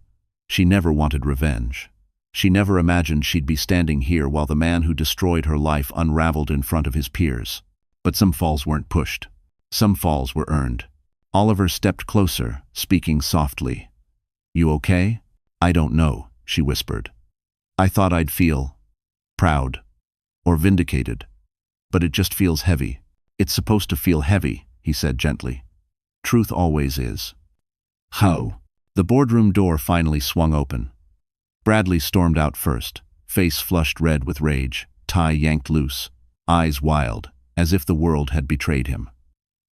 She never wanted revenge. She never imagined she'd be standing here while the man who destroyed her life unraveled in front of his peers. But some falls weren't pushed. Some falls were earned. Oliver stepped closer, speaking softly. "You okay?" "I don't know," she whispered. "I thought I'd feel proud or vindicated, but it just feels heavy." "It's supposed to feel heavy," he said gently. "Truth always is." "How?" The boardroom door finally swung open. Bradley stormed out first, face flushed red with rage, tie yanked loose, eyes wild, as if the world had betrayed him.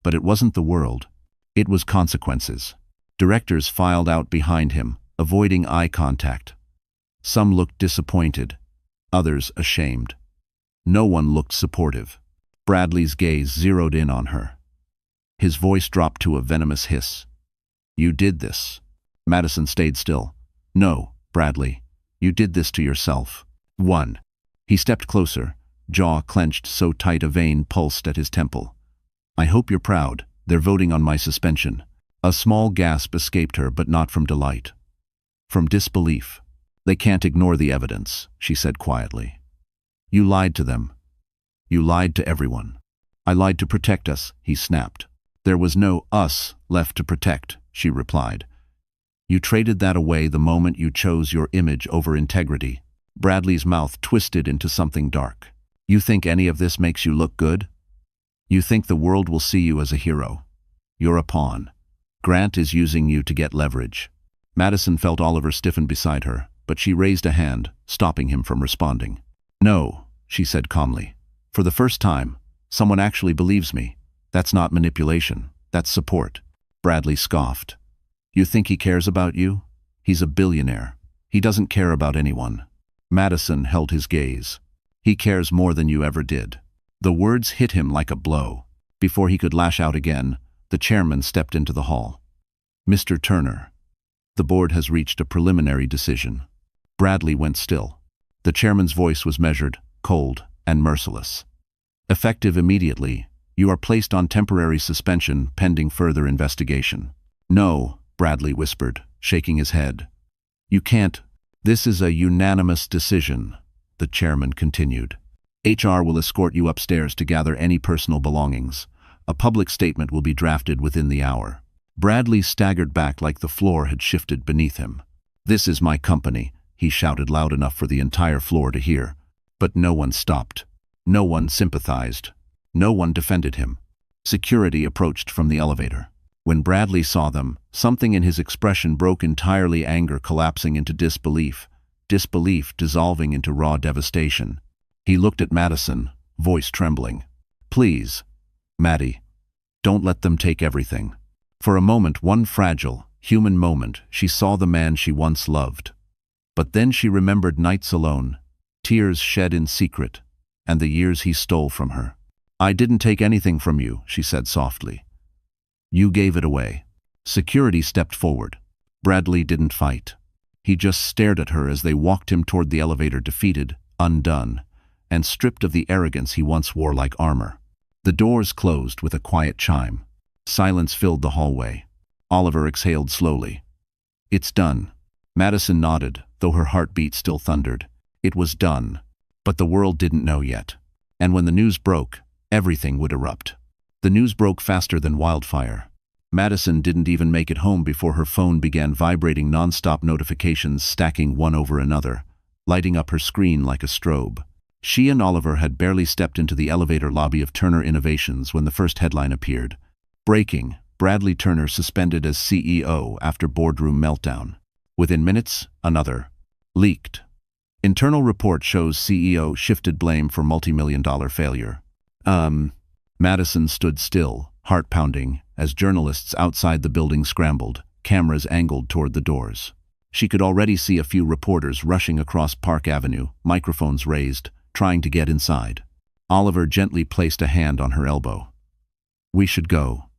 But it wasn't the world. It was consequences. Directors filed out behind him, avoiding eye contact. Some looked disappointed, others ashamed. No one looked supportive. Bradley's gaze zeroed in on her. His voice dropped to a venomous hiss. "You did this." Madison stayed still. "No, Bradley. You did this to yourself." "One." He stepped closer, jaw clenched so tight a vein pulsed at his temple. "I hope you're proud. They're voting on my suspension." A small gasp escaped her, but not from delight. From disbelief. "They can't ignore the evidence," she said quietly. "You lied to them. You lied to everyone." "I lied to protect us," he snapped. "There was no us left to protect," she replied. "You traded that away the moment you chose your image over integrity." Bradley's mouth twisted into something dark. "You think any of this makes you look good? You think the world will see you as a hero? You're a pawn. Grant is using you to get leverage." Madison felt Oliver stiffen beside her, but she raised a hand, stopping him from responding. "No," she said calmly. "For the first time, someone actually believes me. That's not manipulation. That's support." Bradley scoffed. "You think he cares about you? He's a billionaire. He doesn't care about anyone." Madison held his gaze. "He cares more than you ever did." The words hit him like a blow. Before he could lash out again, the chairman stepped into the hall. "Mr. Turner, the board has reached a preliminary decision." Bradley went still. The chairman's voice was measured, cold, and merciless. "Effective immediately, you are placed on temporary suspension pending further investigation." "No," Bradley whispered, shaking his head. "You can't." "This is a unanimous decision," the chairman continued. "HR will escort you upstairs to gather any personal belongings. A public statement will be drafted within the hour." Bradley staggered back like the floor had shifted beneath him. "This is my company," he shouted loud enough for the entire floor to hear. But no one stopped. No one sympathized. No one defended him. Security approached from the elevator. When Bradley saw them, something in his expression broke entirely, anger collapsing into disbelief, disbelief dissolving into raw devastation. He looked at Madison, voice trembling. "Please, Maddie, don't let them take everything." For a moment, one fragile, human moment, she saw the man she once loved. But then she remembered nights alone, tears shed in secret, and the years he stole from her. "I didn't take anything from you," she said softly. "You gave it away." Security stepped forward. Bradley didn't fight. He just stared at her as they walked him toward the elevator, defeated, undone, and stripped of the arrogance he once wore like armor. The doors closed with a quiet chime. Silence filled the hallway. Oliver exhaled slowly. "It's done." Madison nodded, though her heartbeat still thundered. It was done. But the world didn't know yet. And when the news broke, everything would erupt. The news broke faster than wildfire. Madison didn't even make it home before her phone began vibrating, non-stop notifications stacking one over another. lighting up her screen like a strobe. She and Oliver had barely stepped into the elevator lobby of Turner Innovations when the first headline appeared. Breaking: Bradley Turner suspended as CEO after boardroom meltdown. Within minutes, another. Leaked. Internal report shows CEO shifted blame for multi-million-dollar failure. Madison stood still, heart pounding, as journalists outside the building scrambled, cameras angled toward the doors. She could already see a few reporters rushing across Park Avenue, microphones raised, trying to get inside. Oliver gently placed a hand on her elbow. "We should go.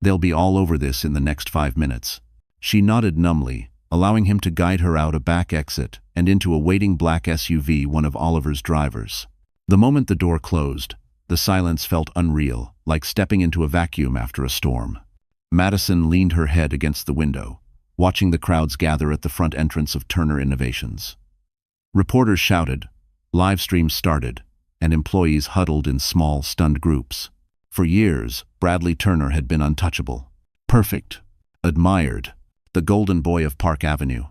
They'll be all over this in the next 5 minutes." She nodded numbly, allowing him to guide her out a back exit and into a waiting black SUV, one of Oliver's drivers. The moment the door closed, the silence felt unreal, like stepping into a vacuum after a storm. Madison leaned her head against the window, watching the crowds gather at the front entrance of Turner Innovations. Reporters shouted, live streams started, and employees huddled in small, stunned groups. For years, Bradley Turner had been untouchable. Perfect. Admired. The golden boy of Park Avenue.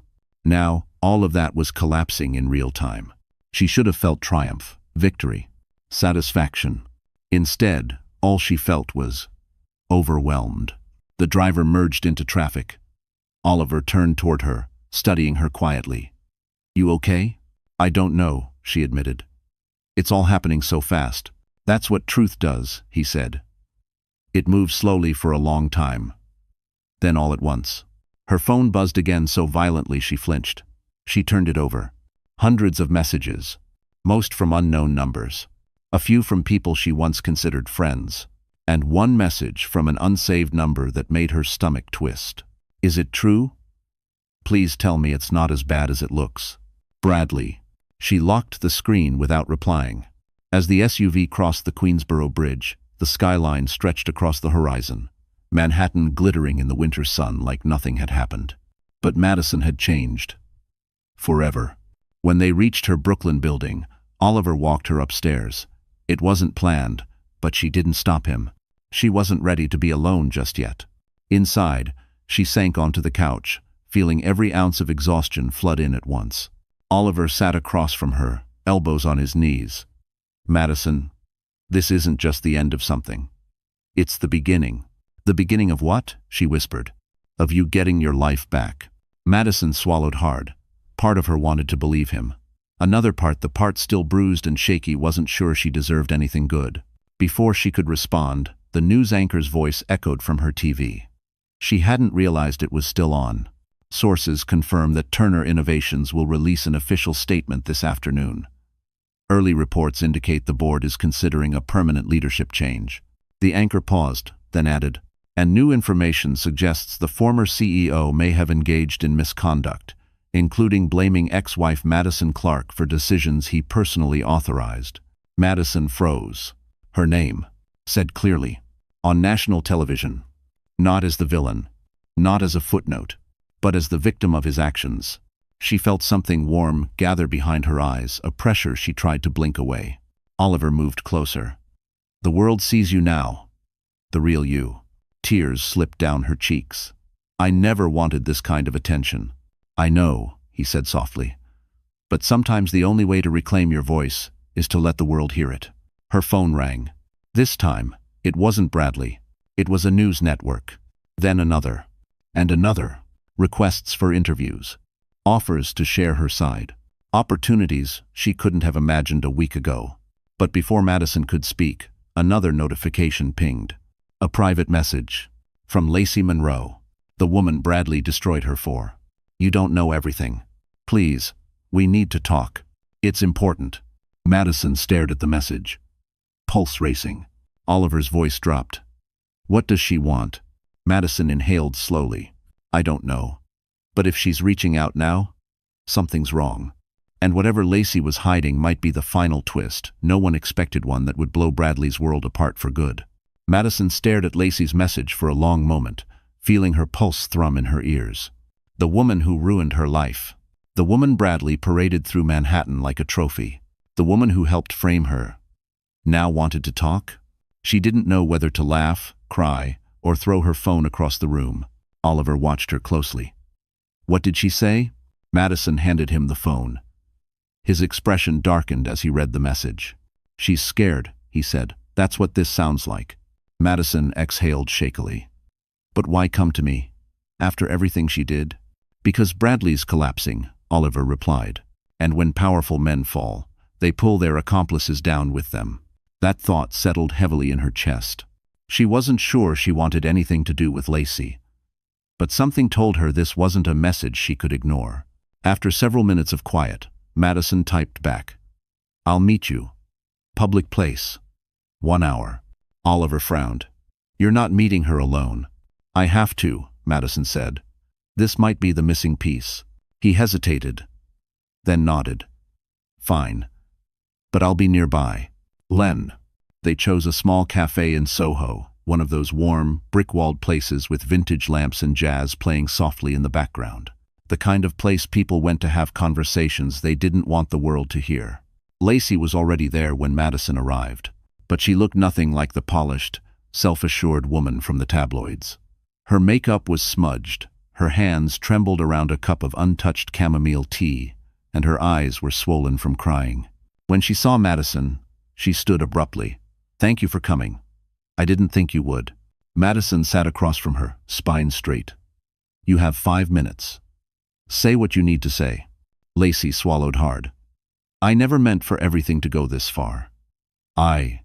Now, all of that was collapsing in real time. She should have felt triumph, victory, satisfaction. Instead, all she felt was overwhelmed. The driver merged into traffic. Oliver turned toward her, studying her quietly. "You okay?" "I don't know," she admitted. "It's all happening so fast." "That's what truth does," he said. It moved slowly for a long time. Then all at once, her phone buzzed again so violently she flinched. She turned it over. Hundreds of messages, most from unknown numbers. A few from people she once considered friends. And one message from an unsaved number that made her stomach twist. "Is it true? Please tell me it's not as bad as it looks. Bradley." She locked the screen without replying. As the SUV crossed the Queensboro Bridge, the skyline stretched across the horizon, Manhattan glittering in the winter sun like nothing had happened. But Madison had changed. Forever. When they reached her Brooklyn building, Oliver walked her upstairs. It wasn't planned, but she didn't stop him. She wasn't ready to be alone just yet. Inside, she sank onto the couch, feeling every ounce of exhaustion flood in at once. Oliver sat across from her, elbows on his knees. "Madison, this isn't just the end of something. It's the beginning." "The beginning of what?" she whispered. "Of you getting your life back." Madison swallowed hard. Part of her wanted to believe him. Another part, the part still bruised and shaky, wasn't sure she deserved anything good. Before she could respond, the news anchor's voice echoed from her TV. She hadn't realized it was still on. Sources confirm that Turner Innovations will release an official statement this afternoon. Early reports indicate the board is considering a permanent leadership change. The anchor paused, then added, "And new information suggests the former CEO may have engaged in misconduct, including blaming ex-wife Madison Clark for decisions he personally authorized." Madison froze. Her name, said clearly, on national television, not as the villain, not as a footnote, but as the victim of his actions. She felt something warm gather behind her eyes, a pressure she tried to blink away. Oliver moved closer. "The world sees you now. The real you." Tears slipped down her cheeks. "I never wanted this kind of attention." "I know," he said softly. "But sometimes the only way to reclaim your voice is to let the world hear it." Her phone rang. This time, it wasn't Bradley. It was a news network. Then another. And another. Requests for interviews. Offers to share her side. Opportunities she couldn't have imagined a week ago. But before Madison could speak, another notification pinged. A private message. From Lacey Monroe, the woman Bradley destroyed her for. "You don't know everything. Please, we need to talk. It's important." Madison stared at the message. Pulse racing. Oliver's voice dropped. "What does she want?" Madison inhaled slowly. "I don't know. But if she's reaching out now, something's wrong. And whatever Lacey was hiding might be the final twist. No one expected one that would blow Bradley's world apart for good." Madison stared at Lacey's message for a long moment, feeling her pulse thrum in her ears. The woman who ruined her life. The woman Bradley paraded through Manhattan like a trophy. The woman who helped frame her. Now wanted to talk? She didn't know whether to laugh, cry, or throw her phone across the room. Oliver watched her closely. "What did she say?" Madison handed him the phone. His expression darkened as he read the message. "She's scared," he said. "That's what this sounds like." Madison exhaled shakily. "But why come to me? After everything she did?" "Because Bradley's collapsing," Oliver replied. "And when powerful men fall, they pull their accomplices down with them." That thought settled heavily in her chest. She wasn't sure she wanted anything to do with Lacey, but something told her this wasn't a message she could ignore. After several minutes of quiet, Madison typed back, "I'll meet you. Public place. 1 hour." Oliver frowned. "You're not meeting her alone." "I have to," Madison said. "This might be the missing piece." He hesitated, then nodded. "Fine. But I'll be nearby." Len. They chose a small cafe in Soho, one of those warm, brick-walled places with vintage lamps and jazz playing softly in the background. The kind of place people went to have conversations they didn't want the world to hear. Lacey was already there when Madison arrived, but she looked nothing like the polished, self-assured woman from the tabloids. Her makeup was smudged, her hands trembled around a cup of untouched chamomile tea, and her eyes were swollen from crying. When she saw Madison, she stood abruptly. "Thank you for coming. I didn't think you would." Madison sat across from her, spine straight. "You have 5 minutes. Say what you need to say." Lacey swallowed hard. "I never meant for everything to go this far. I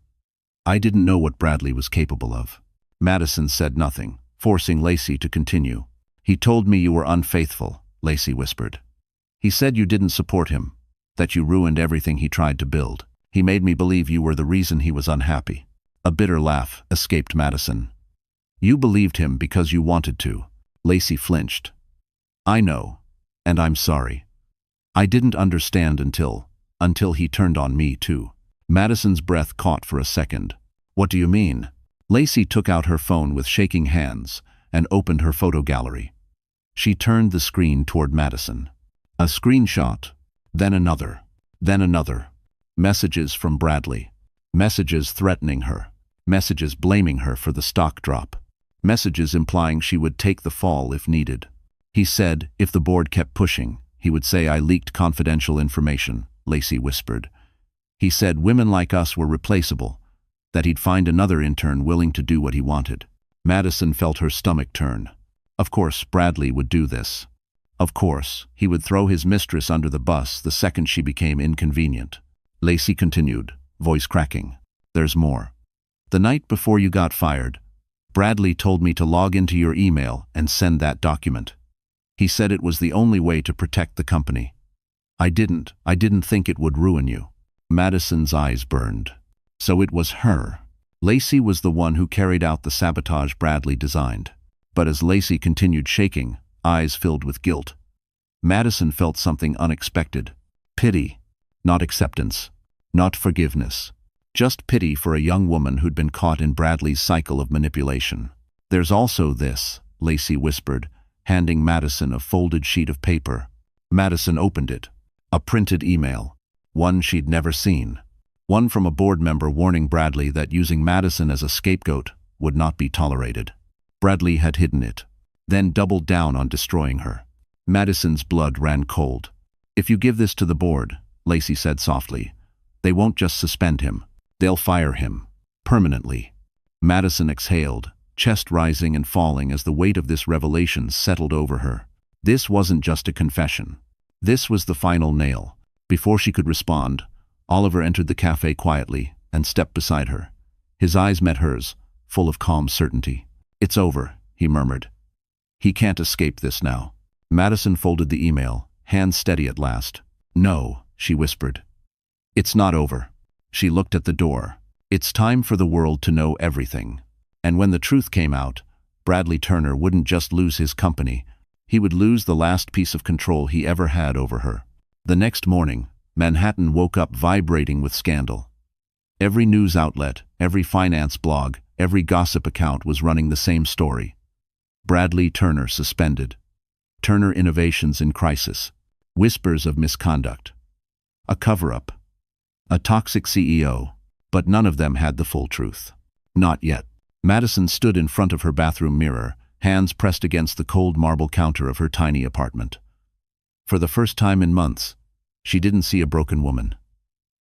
didn't know what Bradley was capable of." Madison said nothing, forcing Lacey to continue. "He told me you were unfaithful," Lacey whispered. "He said you didn't support him, that you ruined everything he tried to build. He made me believe you were the reason he was unhappy." A bitter laugh escaped Madison. "You believed him because you wanted to." Lacey flinched. "I know, and I'm sorry. I didn't understand until he turned on me too." Madison's breath caught for a second. "What do you mean?" Lacey took out her phone with shaking hands and opened her photo gallery. She turned the screen toward Madison. A screenshot, then another, then another. Messages from Bradley. Messages threatening her. Messages blaming her for the stock drop. Messages implying she would take the fall if needed. He said if the board kept pushing, he would say I leaked confidential information, Lacey whispered. He said women like us were replaceable, that he'd find another intern willing to do what he wanted. Madison felt her stomach turn. Of course Bradley would do this. Of course, he would throw his mistress under the bus the second she became inconvenient. Lacey continued, voice cracking. "There's more. The night before you got fired, Bradley told me to log into your email and send that document. He said it was the only way to protect the company. I didn't think it would ruin you." Madison's eyes burned. So it was her. Lacey was the one who carried out the sabotage Bradley designed. But as Lacey continued shaking, eyes filled with guilt, Madison felt something unexpected. Pity. Not acceptance. Not forgiveness. Just pity for a young woman who'd been caught in Bradley's cycle of manipulation. "There's also this," Lacey whispered, handing Madison a folded sheet of paper. Madison opened it. A printed email. One she'd never seen. One from a board member warning Bradley that using Madison as a scapegoat would not be tolerated. Bradley had hidden it, then doubled down on destroying her. Madison's blood ran cold. "If you give this to the board," Lacey said softly, "they won't just suspend him. They'll fire him. Permanently." Madison exhaled, chest rising and falling as the weight of this revelation settled over her. This wasn't just a confession. This was the final nail. Before she could respond, Oliver entered the cafe quietly and stepped beside her. His eyes met hers, full of calm certainty. "It's over," he murmured. "He can't escape this now." Madison folded the email, hands steady at last. "No," she whispered. "It's not over." She looked at the door. "It's time for the world to know everything." And when the truth came out, Bradley Turner wouldn't just lose his company, he would lose the last piece of control he ever had over her. The next morning, Manhattan woke up vibrating with scandal. Every news outlet, every finance blog, every gossip account was running the same story. Bradley Turner suspended. Turner Innovations in crisis. Whispers of misconduct. A cover-up. A toxic CEO. But none of them had the full truth. Not yet. Madison stood in front of her bathroom mirror, hands pressed against the cold marble counter of her tiny apartment. For the first time in months, She didn't see a broken woman.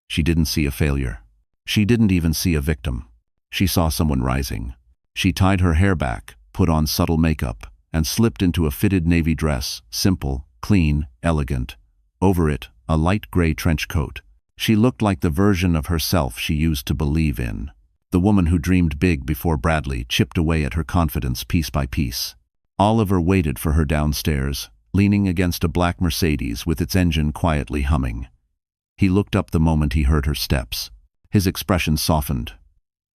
She didn't see a failure. She didn't even see a victim. She saw someone rising. She tied her hair back, put on subtle makeup, and slipped into a fitted navy dress, simple, clean, elegant. Over it, a light gray trench coat. She looked like the version of herself she used to believe in. The woman who dreamed big before Bradley chipped away at her confidence piece by piece. Oliver waited for her downstairs, leaning against a black Mercedes with its engine quietly humming. He looked up the moment he heard her steps. His expression softened.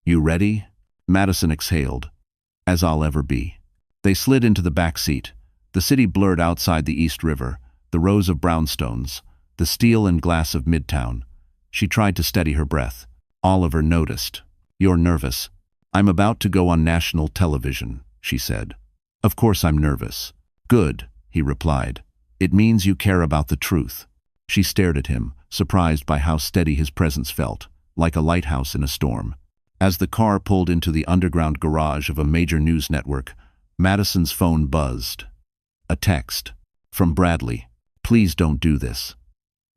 "You ready?" Madison exhaled. "As I'll ever be." They slid into the back seat. The city blurred outside the East River, the rows of brownstones, the steel and glass of Midtown. She tried to steady her breath. Oliver noticed. "You're nervous." "I'm about to go on national television," she said. "Of course I'm nervous." "Good," he replied. "It means you care about the truth." She stared at him, surprised by how steady his presence felt, like a lighthouse in a storm. As the car pulled into the underground garage of a major news network, Madison's phone buzzed. A text. From Bradley. "Please don't do this.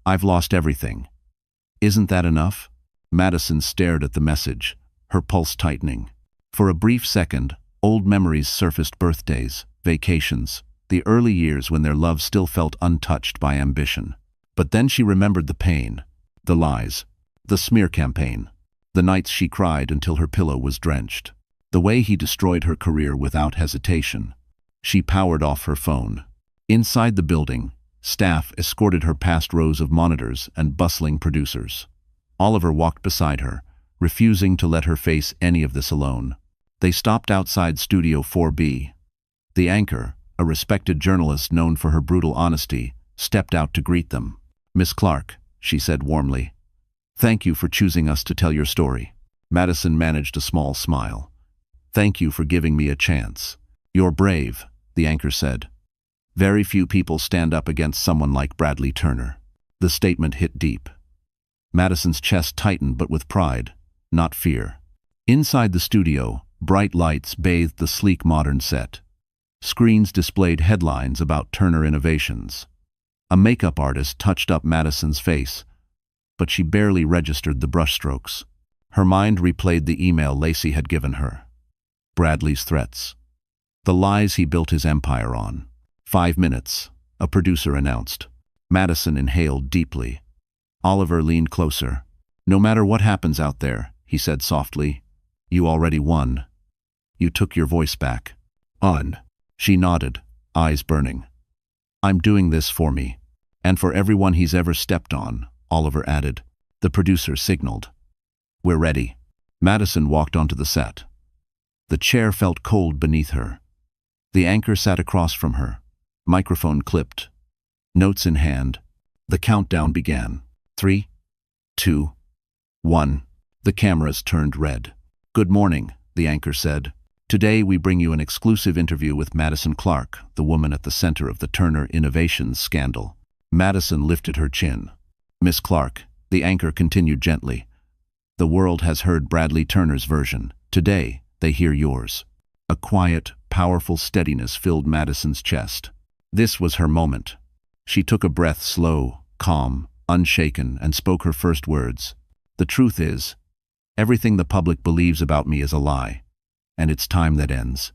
I've lost everything." "Isn't that enough?" Madison stared at the message, her pulse tightening. For a brief second, old memories surfaced: birthdays, vacations, the early years when their love still felt untouched by ambition. But then she remembered the pain, the lies, the smear campaign, the nights she cried until her pillow was drenched, the way he destroyed her career without hesitation. She powered off her phone. Inside the building, staff escorted her past rows of monitors and bustling producers. Oliver walked beside her, refusing to let her face any of this alone. They stopped outside Studio 4B. The anchor, a respected journalist known for her brutal honesty, stepped out to greet them. "Miss Clark," she said warmly, "thank you for choosing us to tell your story." Madison managed a small smile. "Thank you for giving me a chance." "You're brave," the anchor said. "Very few people stand up against someone like Bradley Turner." The statement hit deep. Madison's chest tightened, but with pride, not fear. Inside the studio, bright lights bathed the sleek modern set. Screens displayed headlines about Turner innovations. A makeup artist touched up Madison's face, but she barely registered the brushstrokes. Her mind replayed the email Lacey had given her. Bradley's threats. The lies he built his empire on. 5 minutes, a producer announced. Madison inhaled deeply. Oliver leaned closer. "No matter what happens out there," he said softly, "you already won. You took your voice back." "On." She nodded, eyes burning. "I'm doing this for me. And for everyone he's ever stepped on," Oliver added. The producer signaled. "We're ready." Madison walked onto the set. The chair felt cold beneath her. The anchor sat across from her, microphone clipped, notes in hand. The countdown began. 3, 2, 1. The cameras turned red. "Good morning," the anchor said. "Today we bring you an exclusive interview with Madison Clark, the woman at the center of the Turner Innovations scandal." Madison lifted her chin. "Miss Clark," the anchor continued gently, "the world has heard Bradley Turner's version. Today, they hear yours." A quiet, powerful steadiness filled Madison's chest. This was her moment. She took a breath, slow, calm, unshaken, and spoke her first words. "The truth is, everything the public believes about me is a lie, and it's time that ends."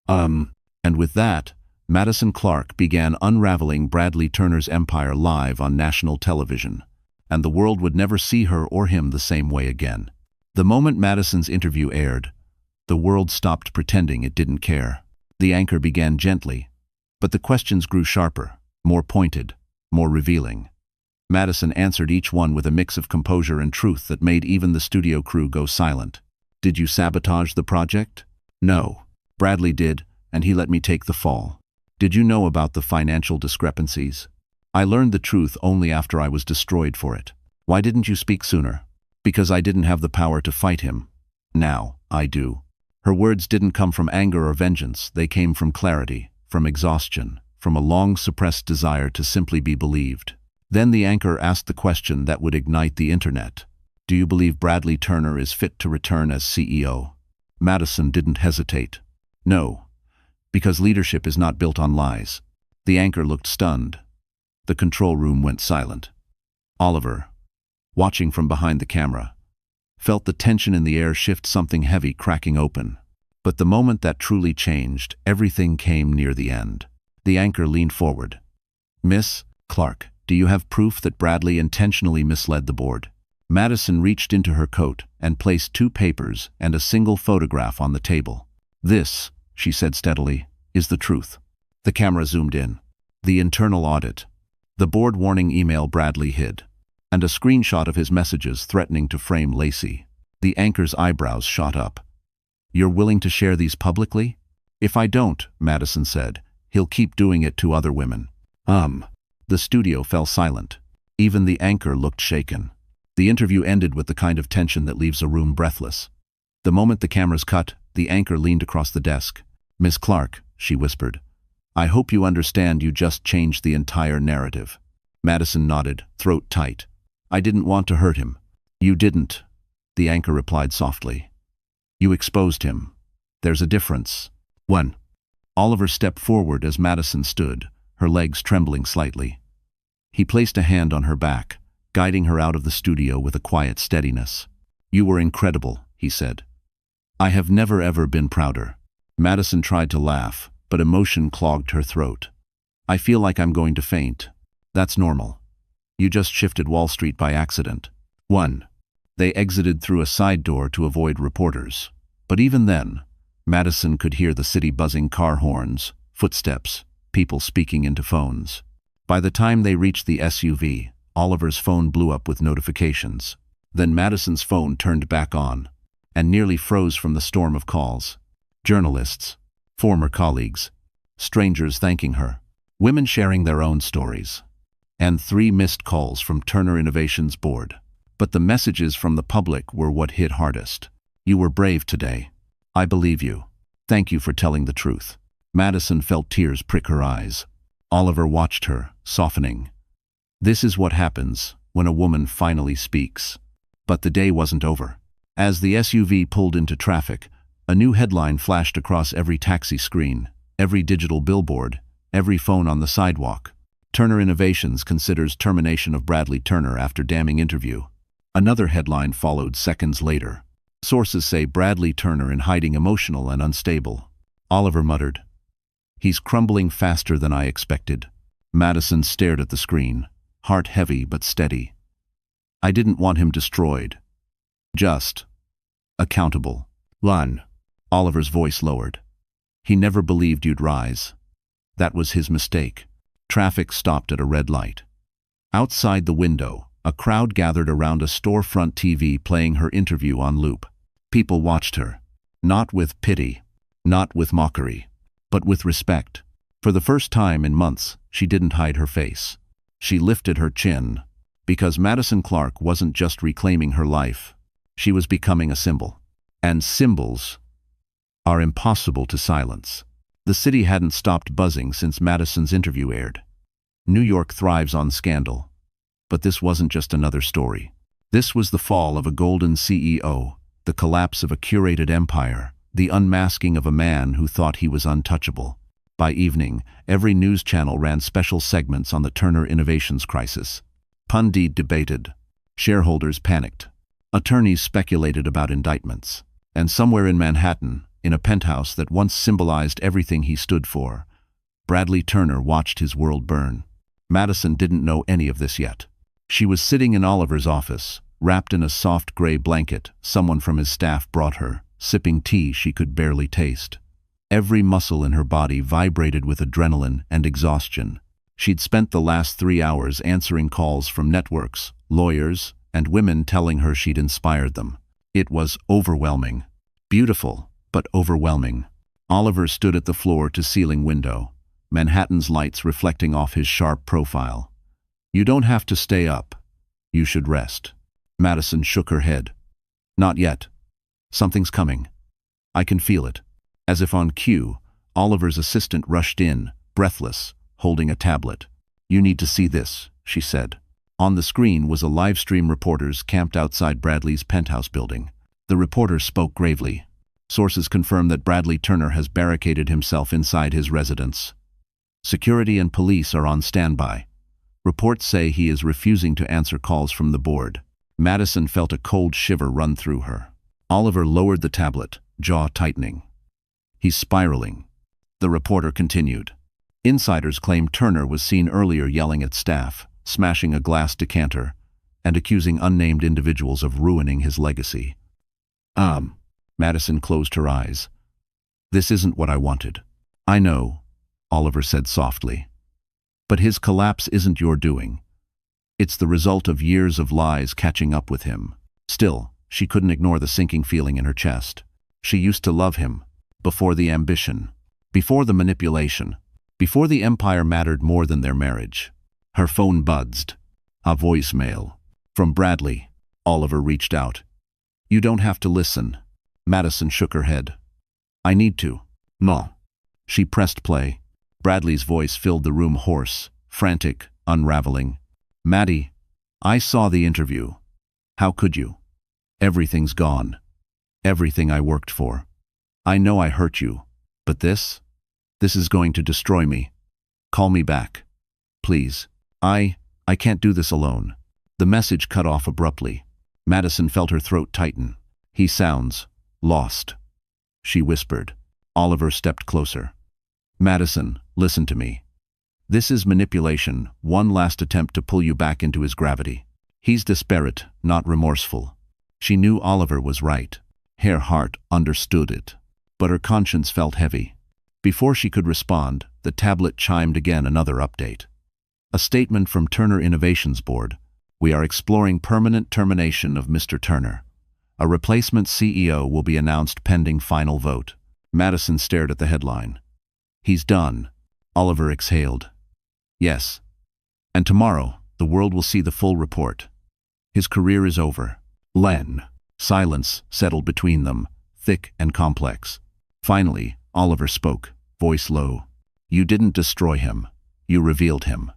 And with that, Madison Clark began unraveling Bradley Turner's empire live on national television, and the world would never see her or him the same way again. The moment Madison's interview aired, the world stopped pretending it didn't care. The anchor began gently, but the questions grew sharper, more pointed, more revealing. Madison answered each one with a mix of composure and truth that made even the studio crew go silent. "Did you sabotage the project?" "No. Bradley did, and he let me take the fall." "Did you know about the financial discrepancies?" "I learned the truth only after I was destroyed for it." "Why didn't you speak sooner?" "Because I didn't have the power to fight him. Now, I do." Her words didn't come from anger or vengeance. They came from clarity, from exhaustion, from a long-suppressed desire to simply be believed. Then the anchor asked the question that would ignite the internet. "Do you believe Bradley Turner is fit to return as CEO?" Madison didn't hesitate. "No, because leadership is not built on lies." The anchor looked stunned. The control room went silent. Oliver, watching from behind the camera, felt the tension in the air shift, something heavy cracking open. But the moment that truly changed, everything came near the end. The anchor leaned forward. "Miss Clark, do you have proof that Bradley intentionally misled the board?" Madison reached into her coat and placed 2 papers and a single photograph on the table. "This," she said steadily, "is the truth." The camera zoomed in. The internal audit, the board warning email Bradley hid, and a screenshot of his messages threatening to frame Lacey. The anchor's eyebrows shot up. "You're willing to share these publicly?" "If I don't," Madison said, "he'll keep doing it to other women." The studio fell silent. Even the anchor looked shaken. The interview ended with the kind of tension that leaves a room breathless. The moment the cameras cut, the anchor leaned across the desk. "Miss Clark," she whispered, "I hope you understand you just changed the entire narrative." Madison nodded, throat tight. "I didn't want to hurt him." "You didn't," the anchor replied softly. "You exposed him. There's a difference." 1. Oliver stepped forward as Madison stood, her legs trembling slightly. He placed a hand on her back, guiding her out of the studio with a quiet steadiness. "You were incredible," he said. "I have never ever been prouder." Madison tried to laugh, but emotion clogged her throat. "I feel like I'm going to faint." "That's normal. You just shifted Wall Street by accident." 1. They exited through a side door to avoid reporters. But even then, Madison could hear the city buzzing car horns, footsteps, people speaking into phones. By the time they reached the SUV, Oliver's phone blew up with notifications. Then Madison's phone turned back on, and nearly froze from the storm of calls. Journalists, former colleagues, strangers thanking her, women sharing their own stories, and 3 missed calls from Turner Innovation's board. But the messages from the public were what hit hardest. "You were brave today. I believe you. Thank you for telling the truth." Madison felt tears prick her eyes. Oliver watched her, softening. This is what happens when a woman finally speaks. But the day wasn't over. As the SUV pulled into traffic, a new headline flashed across every taxi screen, every digital billboard, every phone on the sidewalk. "Turner Innovations considers termination of Bradley Turner after damning interview." Another headline followed seconds later. "Sources say Bradley Turner in hiding, emotional and unstable." Oliver muttered, "He's crumbling faster than I expected." Madison stared at the screen, heart heavy but steady. "I didn't want him destroyed. Just accountable." "Lon," Oliver's voice lowered. "He never believed you'd rise. That was his mistake." Traffic stopped at a red light. Outside the window, a crowd gathered around a storefront TV playing her interview on loop. People watched her, not with pity, not with mockery, but with respect. For the first time in months, she didn't hide her face. She lifted her chin, because Madison Clark wasn't just reclaiming her life. She was becoming a symbol. And symbols are impossible to silence. The city hadn't stopped buzzing since Madison's interview aired. New York thrives on scandal. But this wasn't just another story. This was the fall of a golden CEO, the collapse of a curated empire, the unmasking of a man who thought he was untouchable. By evening, every news channel ran special segments on the Turner Innovations crisis. Pundits debated. Shareholders panicked. Attorneys speculated about indictments. And somewhere in Manhattan, in a penthouse that once symbolized everything he stood for, Bradley Turner watched his world burn. Madison didn't know any of this yet. She was sitting in Oliver's office, wrapped in a soft gray blanket someone from his staff brought her, sipping tea she could barely taste. Every muscle in her body vibrated with adrenaline and exhaustion. She'd spent the last 3 hours answering calls from networks, lawyers, and women telling her she'd inspired them. It was overwhelming. Beautiful, but overwhelming. Oliver stood at the floor-to-ceiling window, Manhattan's lights reflecting off his sharp profile. "You don't have to stay up. You should rest." Madison shook her head. "Not yet. Something's coming. I can feel it." As if on cue, Oliver's assistant rushed in, breathless, holding a tablet. "You need to see this," she said. On the screen was a live stream reporters camped outside Bradley's penthouse building. The reporters spoke gravely. "Sources confirm that Bradley Turner has barricaded himself inside his residence. Security and police are on standby. Reports say he is refusing to answer calls from the board. Madison felt a cold shiver run through her. Oliver lowered the tablet, jaw tightening. He's spiraling. The reporter continued. Insiders claim Turner was seen earlier yelling at staff, smashing a glass decanter, and accusing unnamed individuals of ruining his legacy. Madison closed her eyes. This isn't what I wanted. I know, Oliver said softly. But his collapse isn't your doing. It's the result of years of lies catching up with him. Still, she couldn't ignore the sinking feeling in her chest. She used to love him, before the ambition, before the manipulation, before the empire mattered more than their marriage. Her phone buzzed. A voicemail. From Bradley. Oliver reached out. You don't have to listen. Madison shook her head. I need to. No. She pressed play. Bradley's voice filled the room hoarse, frantic, unraveling. Maddie, I saw the interview. How could you? Everything's gone. Everything I worked for. I know I hurt you, but this is going to destroy me. Call me back. Please. I can't do this alone. The message cut off abruptly. Madison felt her throat tighten. He sounds lost. She whispered. Oliver stepped closer. Madison, listen to me. This is manipulation, one last attempt to pull you back into his gravity. He's desperate, not remorseful. She knew Oliver was right. Her heart understood it. But her conscience felt heavy. Before she could respond, the tablet chimed again, another update. A statement from Turner Innovations Board. We are exploring permanent termination of Mr. Turner. A replacement CEO will be announced pending final vote. Madison stared at the headline. He's done. Oliver exhaled. Yes. And tomorrow, the world will see the full report. His career is over. Len. Silence settled between them, thick and complex. Finally, Oliver spoke, voice low. You didn't destroy him. You revealed him.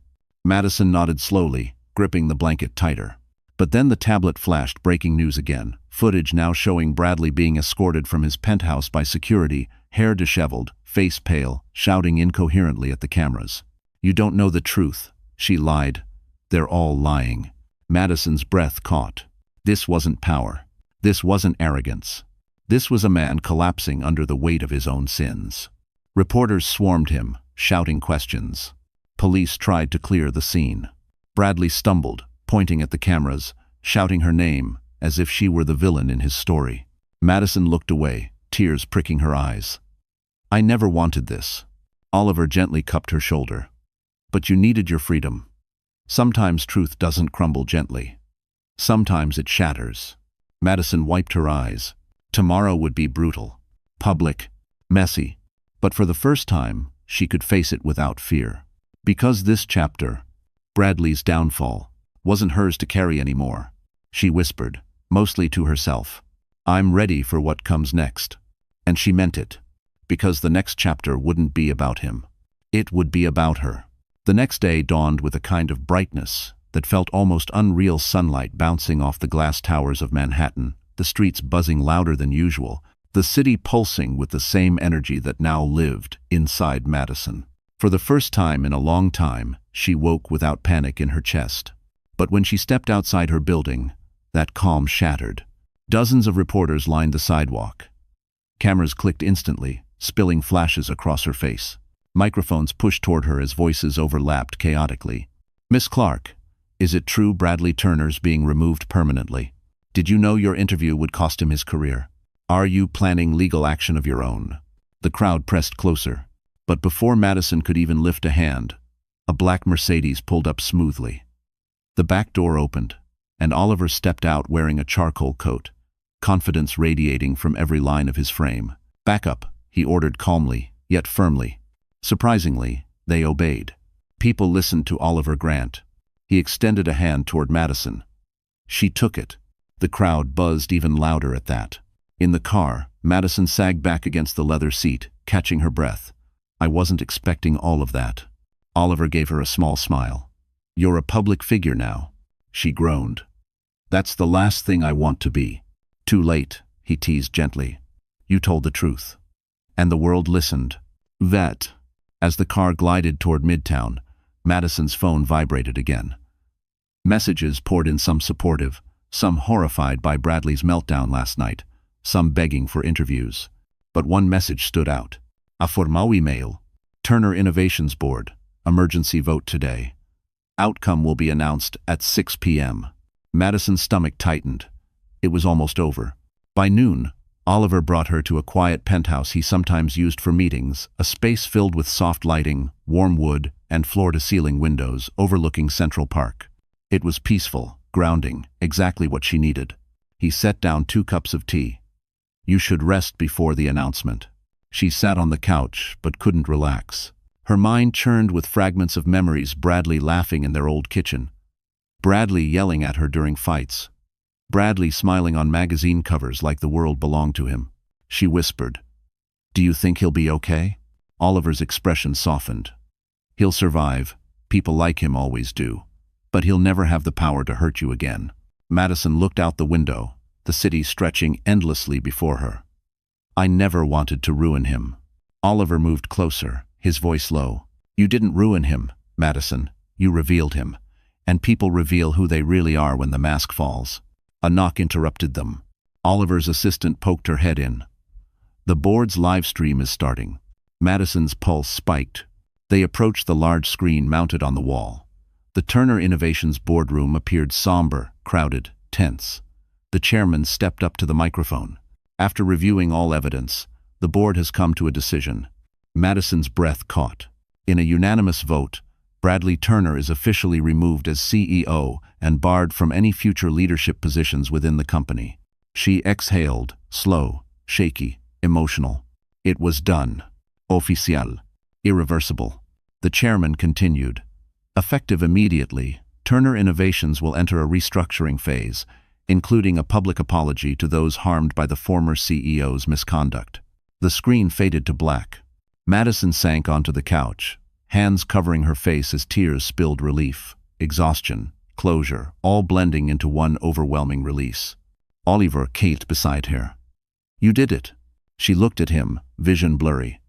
Madison nodded slowly, gripping the blanket tighter. But then the tablet flashed breaking news again, footage now showing Bradley being escorted from his penthouse by security, hair disheveled, face pale, shouting incoherently at the cameras. You don't know the truth. She lied. They're all lying. Madison's breath caught. This wasn't power. This wasn't arrogance. This was a man collapsing under the weight of his own sins. Reporters swarmed him, shouting questions. Police tried to clear the scene. Bradley stumbled, pointing at the cameras, shouting her name, as if she were the villain in his story. Madison looked away, tears pricking her eyes. I never wanted this. Oliver gently cupped her shoulder. But you needed your freedom. Sometimes truth doesn't crumble gently. Sometimes it shatters. Madison wiped her eyes. Tomorrow would be brutal, public, messy, but for the first time, she could face it without fear. Because this chapter, Bradley's downfall, wasn't hers to carry anymore. She whispered, mostly to herself, I'm ready for what comes next. And she meant it, because the next chapter wouldn't be about him. It would be about her. The next day dawned with a kind of brightness that felt almost unreal, sunlight bouncing off the glass towers of Manhattan, the streets buzzing louder than usual, the city pulsing with the same energy that now lived inside Madison. For the first time in a long time, she woke without panic in her chest. But when she stepped outside her building, that calm shattered. Dozens of reporters lined the sidewalk. Cameras clicked instantly, spilling flashes across her face. Microphones pushed toward her as voices overlapped chaotically. Miss Clark, is it true Bradley Turner's being removed permanently? Did you know your interview would cost him his career? Are you planning legal action of your own? The crowd pressed closer. But before Madison could even lift a hand, a black Mercedes pulled up smoothly. The back door opened, and Oliver stepped out wearing a charcoal coat, confidence radiating from every line of his frame. Back up, he ordered calmly, yet firmly. Surprisingly, they obeyed. People listened to Oliver Grant. He extended a hand toward Madison. She took it. The crowd buzzed even louder at that. In the car, Madison sagged back against the leather seat, catching her breath. I wasn't expecting all of that. Oliver gave her a small smile. You're a public figure now, she groaned. That's the last thing I want to be. Too late, he teased gently. You told the truth. And the world listened. That. As the car glided toward Midtown, Madison's phone vibrated again. Messages poured in, some supportive, some horrified by Bradley's meltdown last night, some begging for interviews. But one message stood out. A formal email. Turner Innovations Board. Emergency vote today. Outcome will be announced at 6 p.m. Madison's stomach tightened. It was almost over. By noon, Oliver brought her to a quiet penthouse he sometimes used for meetings, a space filled with soft lighting, warm wood, and floor-to-ceiling windows overlooking Central Park. It was peaceful, grounding, exactly what she needed. He set down 2 cups of tea. You should rest before the announcement. She sat on the couch, but couldn't relax. Her mind churned with fragments of memories: Bradley laughing in their old kitchen, Bradley yelling at her during fights, Bradley smiling on magazine covers like the world belonged to him. She whispered, "Do you think he'll be okay?" Oliver's expression softened. "He'll survive. People like him always do. But he'll never have the power to hurt you again." Madison looked out the window, the city stretching endlessly before her. "I never wanted to ruin him." Oliver moved closer, his voice low. "You didn't ruin him, Madison. You revealed him. And people reveal who they really are when the mask falls." A knock interrupted them. Oliver's assistant poked her head in. "The board's live stream is starting." Madison's pulse spiked. They approached the large screen mounted on the wall. The Turner Innovations boardroom appeared somber, crowded, tense. The chairman stepped up to the microphone. "After reviewing all evidence, the board has come to a decision." Madison's breath caught. In a unanimous vote, Bradley Turner is officially removed as CEO and barred from any future leadership positions within the company. She exhaled, slow, shaky, emotional. It was done. Oficial. Irreversible. The chairman continued. "Effective immediately, Turner Innovations will enter a restructuring phase, including a public apology to those harmed by the former CEO's misconduct." The screen faded to black. Madison sank onto the couch, hands covering her face as tears spilled relief, exhaustion, closure, all blending into one overwhelming release. Oliver cate beside her. "You did it." She looked at him, vision blurry.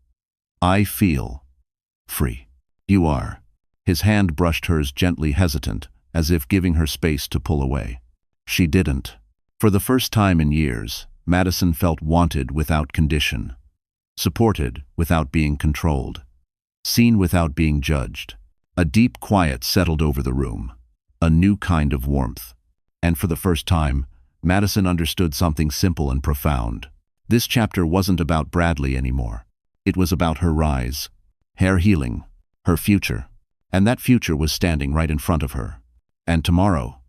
"I feel free." "You are." His hand brushed hers, gently hesitant, as if giving her space to pull away. She didn't. For the first time in years, Madison felt wanted without condition. Supported without being controlled. Seen without being judged. A deep quiet settled over the room. A new kind of warmth. And for the first time, Madison understood something simple and profound. This chapter wasn't about Bradley anymore. It was about her rise, her healing, her future. And that future was standing right in front of her. And tomorrow,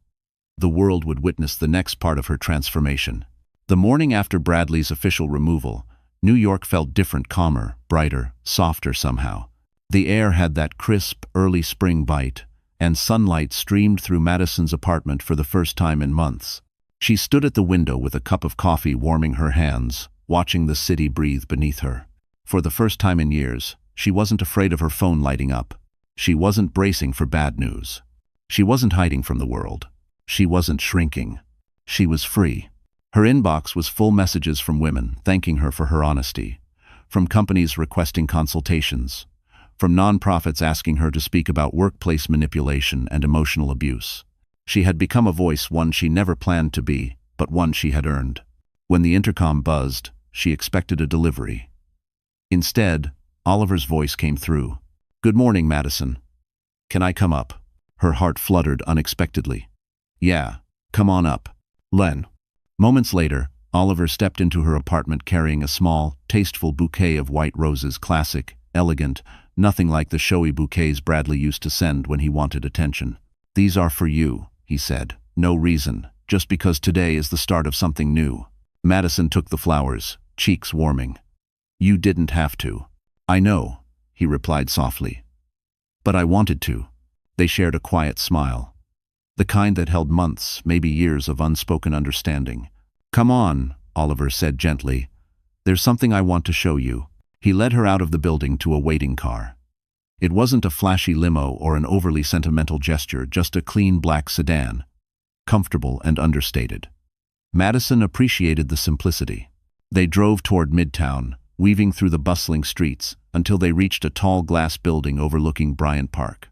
the world would witness the next part of her transformation. The morning after Bradley's official removal, New York felt different, calmer, brighter, softer somehow. The air had that crisp, early spring bite, and sunlight streamed through Madison's apartment for the first time in months. She stood at the window with a cup of coffee warming her hands, watching the city breathe beneath her. For the first time in years, she wasn't afraid of her phone lighting up. She wasn't bracing for bad news. She wasn't hiding from the world. She wasn't shrinking. She was free. Her inbox was full messages from women thanking her for her honesty, from companies requesting consultations, from nonprofits asking her to speak about workplace manipulation and emotional abuse. She had become a voice, one she never planned to be, but one she had earned. When the intercom buzzed, she expected a delivery. Instead, Oliver's voice came through. "Good morning, Madison. Can I come up?" Her heart fluttered unexpectedly. "Yeah, come on up, Len." Moments later, Oliver stepped into her apartment carrying a small, tasteful bouquet of white roses, classic, elegant, nothing like the showy bouquets Bradley used to send when he wanted attention. "These are for you," he said. "No reason, just because today is the start of something new." Madison took the flowers, cheeks warming. "You didn't have to." "I know," he replied softly. "But I wanted to." They shared a quiet smile. The kind that held months, maybe years of unspoken understanding. "Come on," Oliver said gently. "There's something I want to show you." He led her out of the building to a waiting car. It wasn't a flashy limo or an overly sentimental gesture, just a clean black sedan, comfortable and understated. Madison appreciated the simplicity. They drove toward Midtown, weaving through the bustling streets, until they reached a tall glass building overlooking Bryant Park.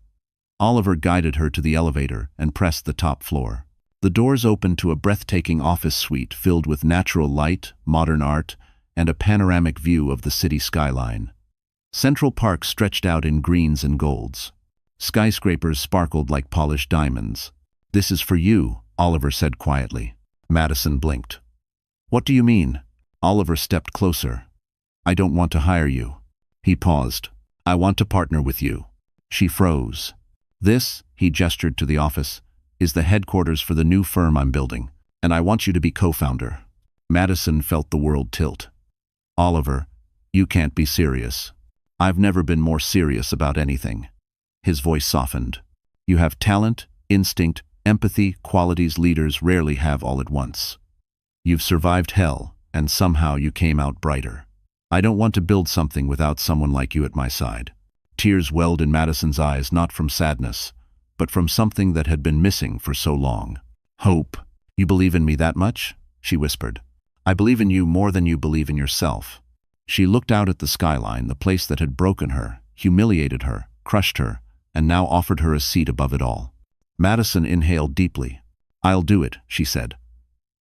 Oliver guided her to the elevator and pressed the top floor. The doors opened to a breathtaking office suite filled with natural light, modern art, and a panoramic view of the city skyline. Central Park stretched out in greens and golds. Skyscrapers sparkled like polished diamonds. "This is for you," Oliver said quietly. Madison blinked. "What do you mean?" Oliver stepped closer. "I don't want to hire you." He paused. "I want to partner with you." She froze. "This," he gestured to the office, "is the headquarters for the new firm I'm building, and I want you to be co-founder." Madison felt the world tilt. "Oliver, you can't be serious." "I've never been more serious about anything." His voice softened. "You have talent, instinct, empathy, qualities leaders rarely have all at once. You've survived hell, and somehow you came out brighter. I don't want to build something without someone like you at my side." Tears welled in Madison's eyes, not from sadness, but from something that had been missing for so long. "Hope. You believe in me that much?" she whispered. "I believe in you more than you believe in yourself." She looked out at the skyline, the place that had broken her, humiliated her, crushed her, and now offered her a seat above it all. Madison inhaled deeply. "I'll do it," she said.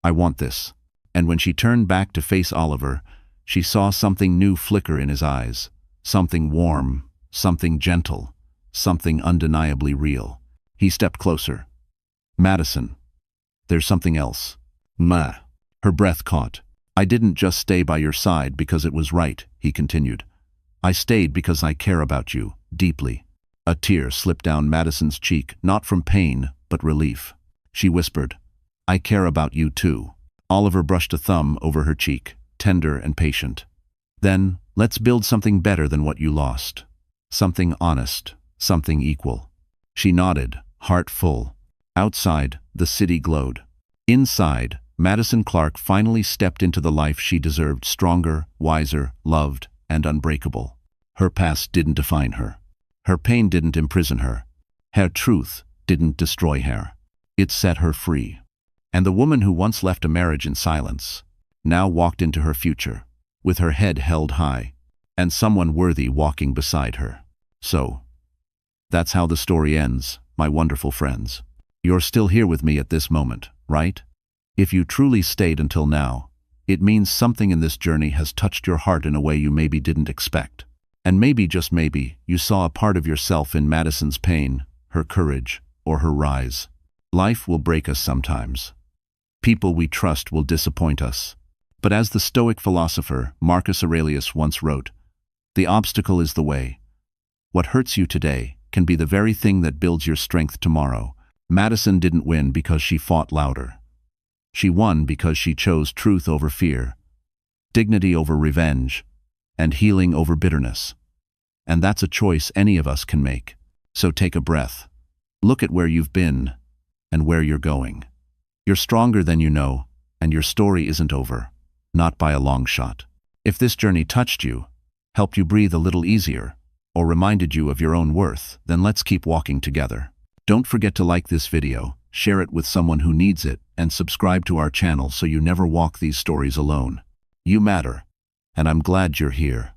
"I want this." And when she turned back to face Oliver, she saw something new flicker in his eyes, something warm, something gentle, something undeniably real. He stepped closer. "Madison, there's something else." "Ma." Her breath caught. "I didn't just stay by your side because it was right," he continued. "I stayed because I care about you, deeply." A tear slipped down Madison's cheek, not from pain, but relief. She whispered, "I care about you too." Oliver brushed a thumb over her cheek, tender and patient. "Then, let's build something better than what you lost. Something honest, something equal." She nodded, heart full. Outside, the city glowed. Inside, Madison Clark finally stepped into the life she deserved, stronger, wiser, loved, and unbreakable. Her past didn't define her. Her pain didn't imprison her. Her truth didn't destroy her. It set her free. And the woman who once left a marriage in silence now walked into her future, with her head held high, and someone worthy walking beside her. So, that's how the story ends, my wonderful friends. You're still here with me at this moment, right? If you truly stayed until now, it means something in this journey has touched your heart in a way you maybe didn't expect. And maybe, just maybe, you saw a part of yourself in Madison's pain, her courage, or her rise. Life will break us sometimes. People we trust will disappoint us. But as the Stoic philosopher Marcus Aurelius once wrote, "The obstacle is the way. What hurts you today can be the very thing that builds your strength tomorrow." Madison didn't win because she fought louder. She won because she chose truth over fear, dignity over revenge, and healing over bitterness. And that's a choice any of us can make. So take a breath. Look at where you've been and where you're going. You're stronger than you know, and your story isn't over. Not by a long shot. If this journey touched you, helped you breathe a little easier, or reminded you of your own worth, then let's keep walking together. Don't forget to like this video, share it with someone who needs it, and subscribe to our channel so you never walk these stories alone. You matter, and I'm glad you're here.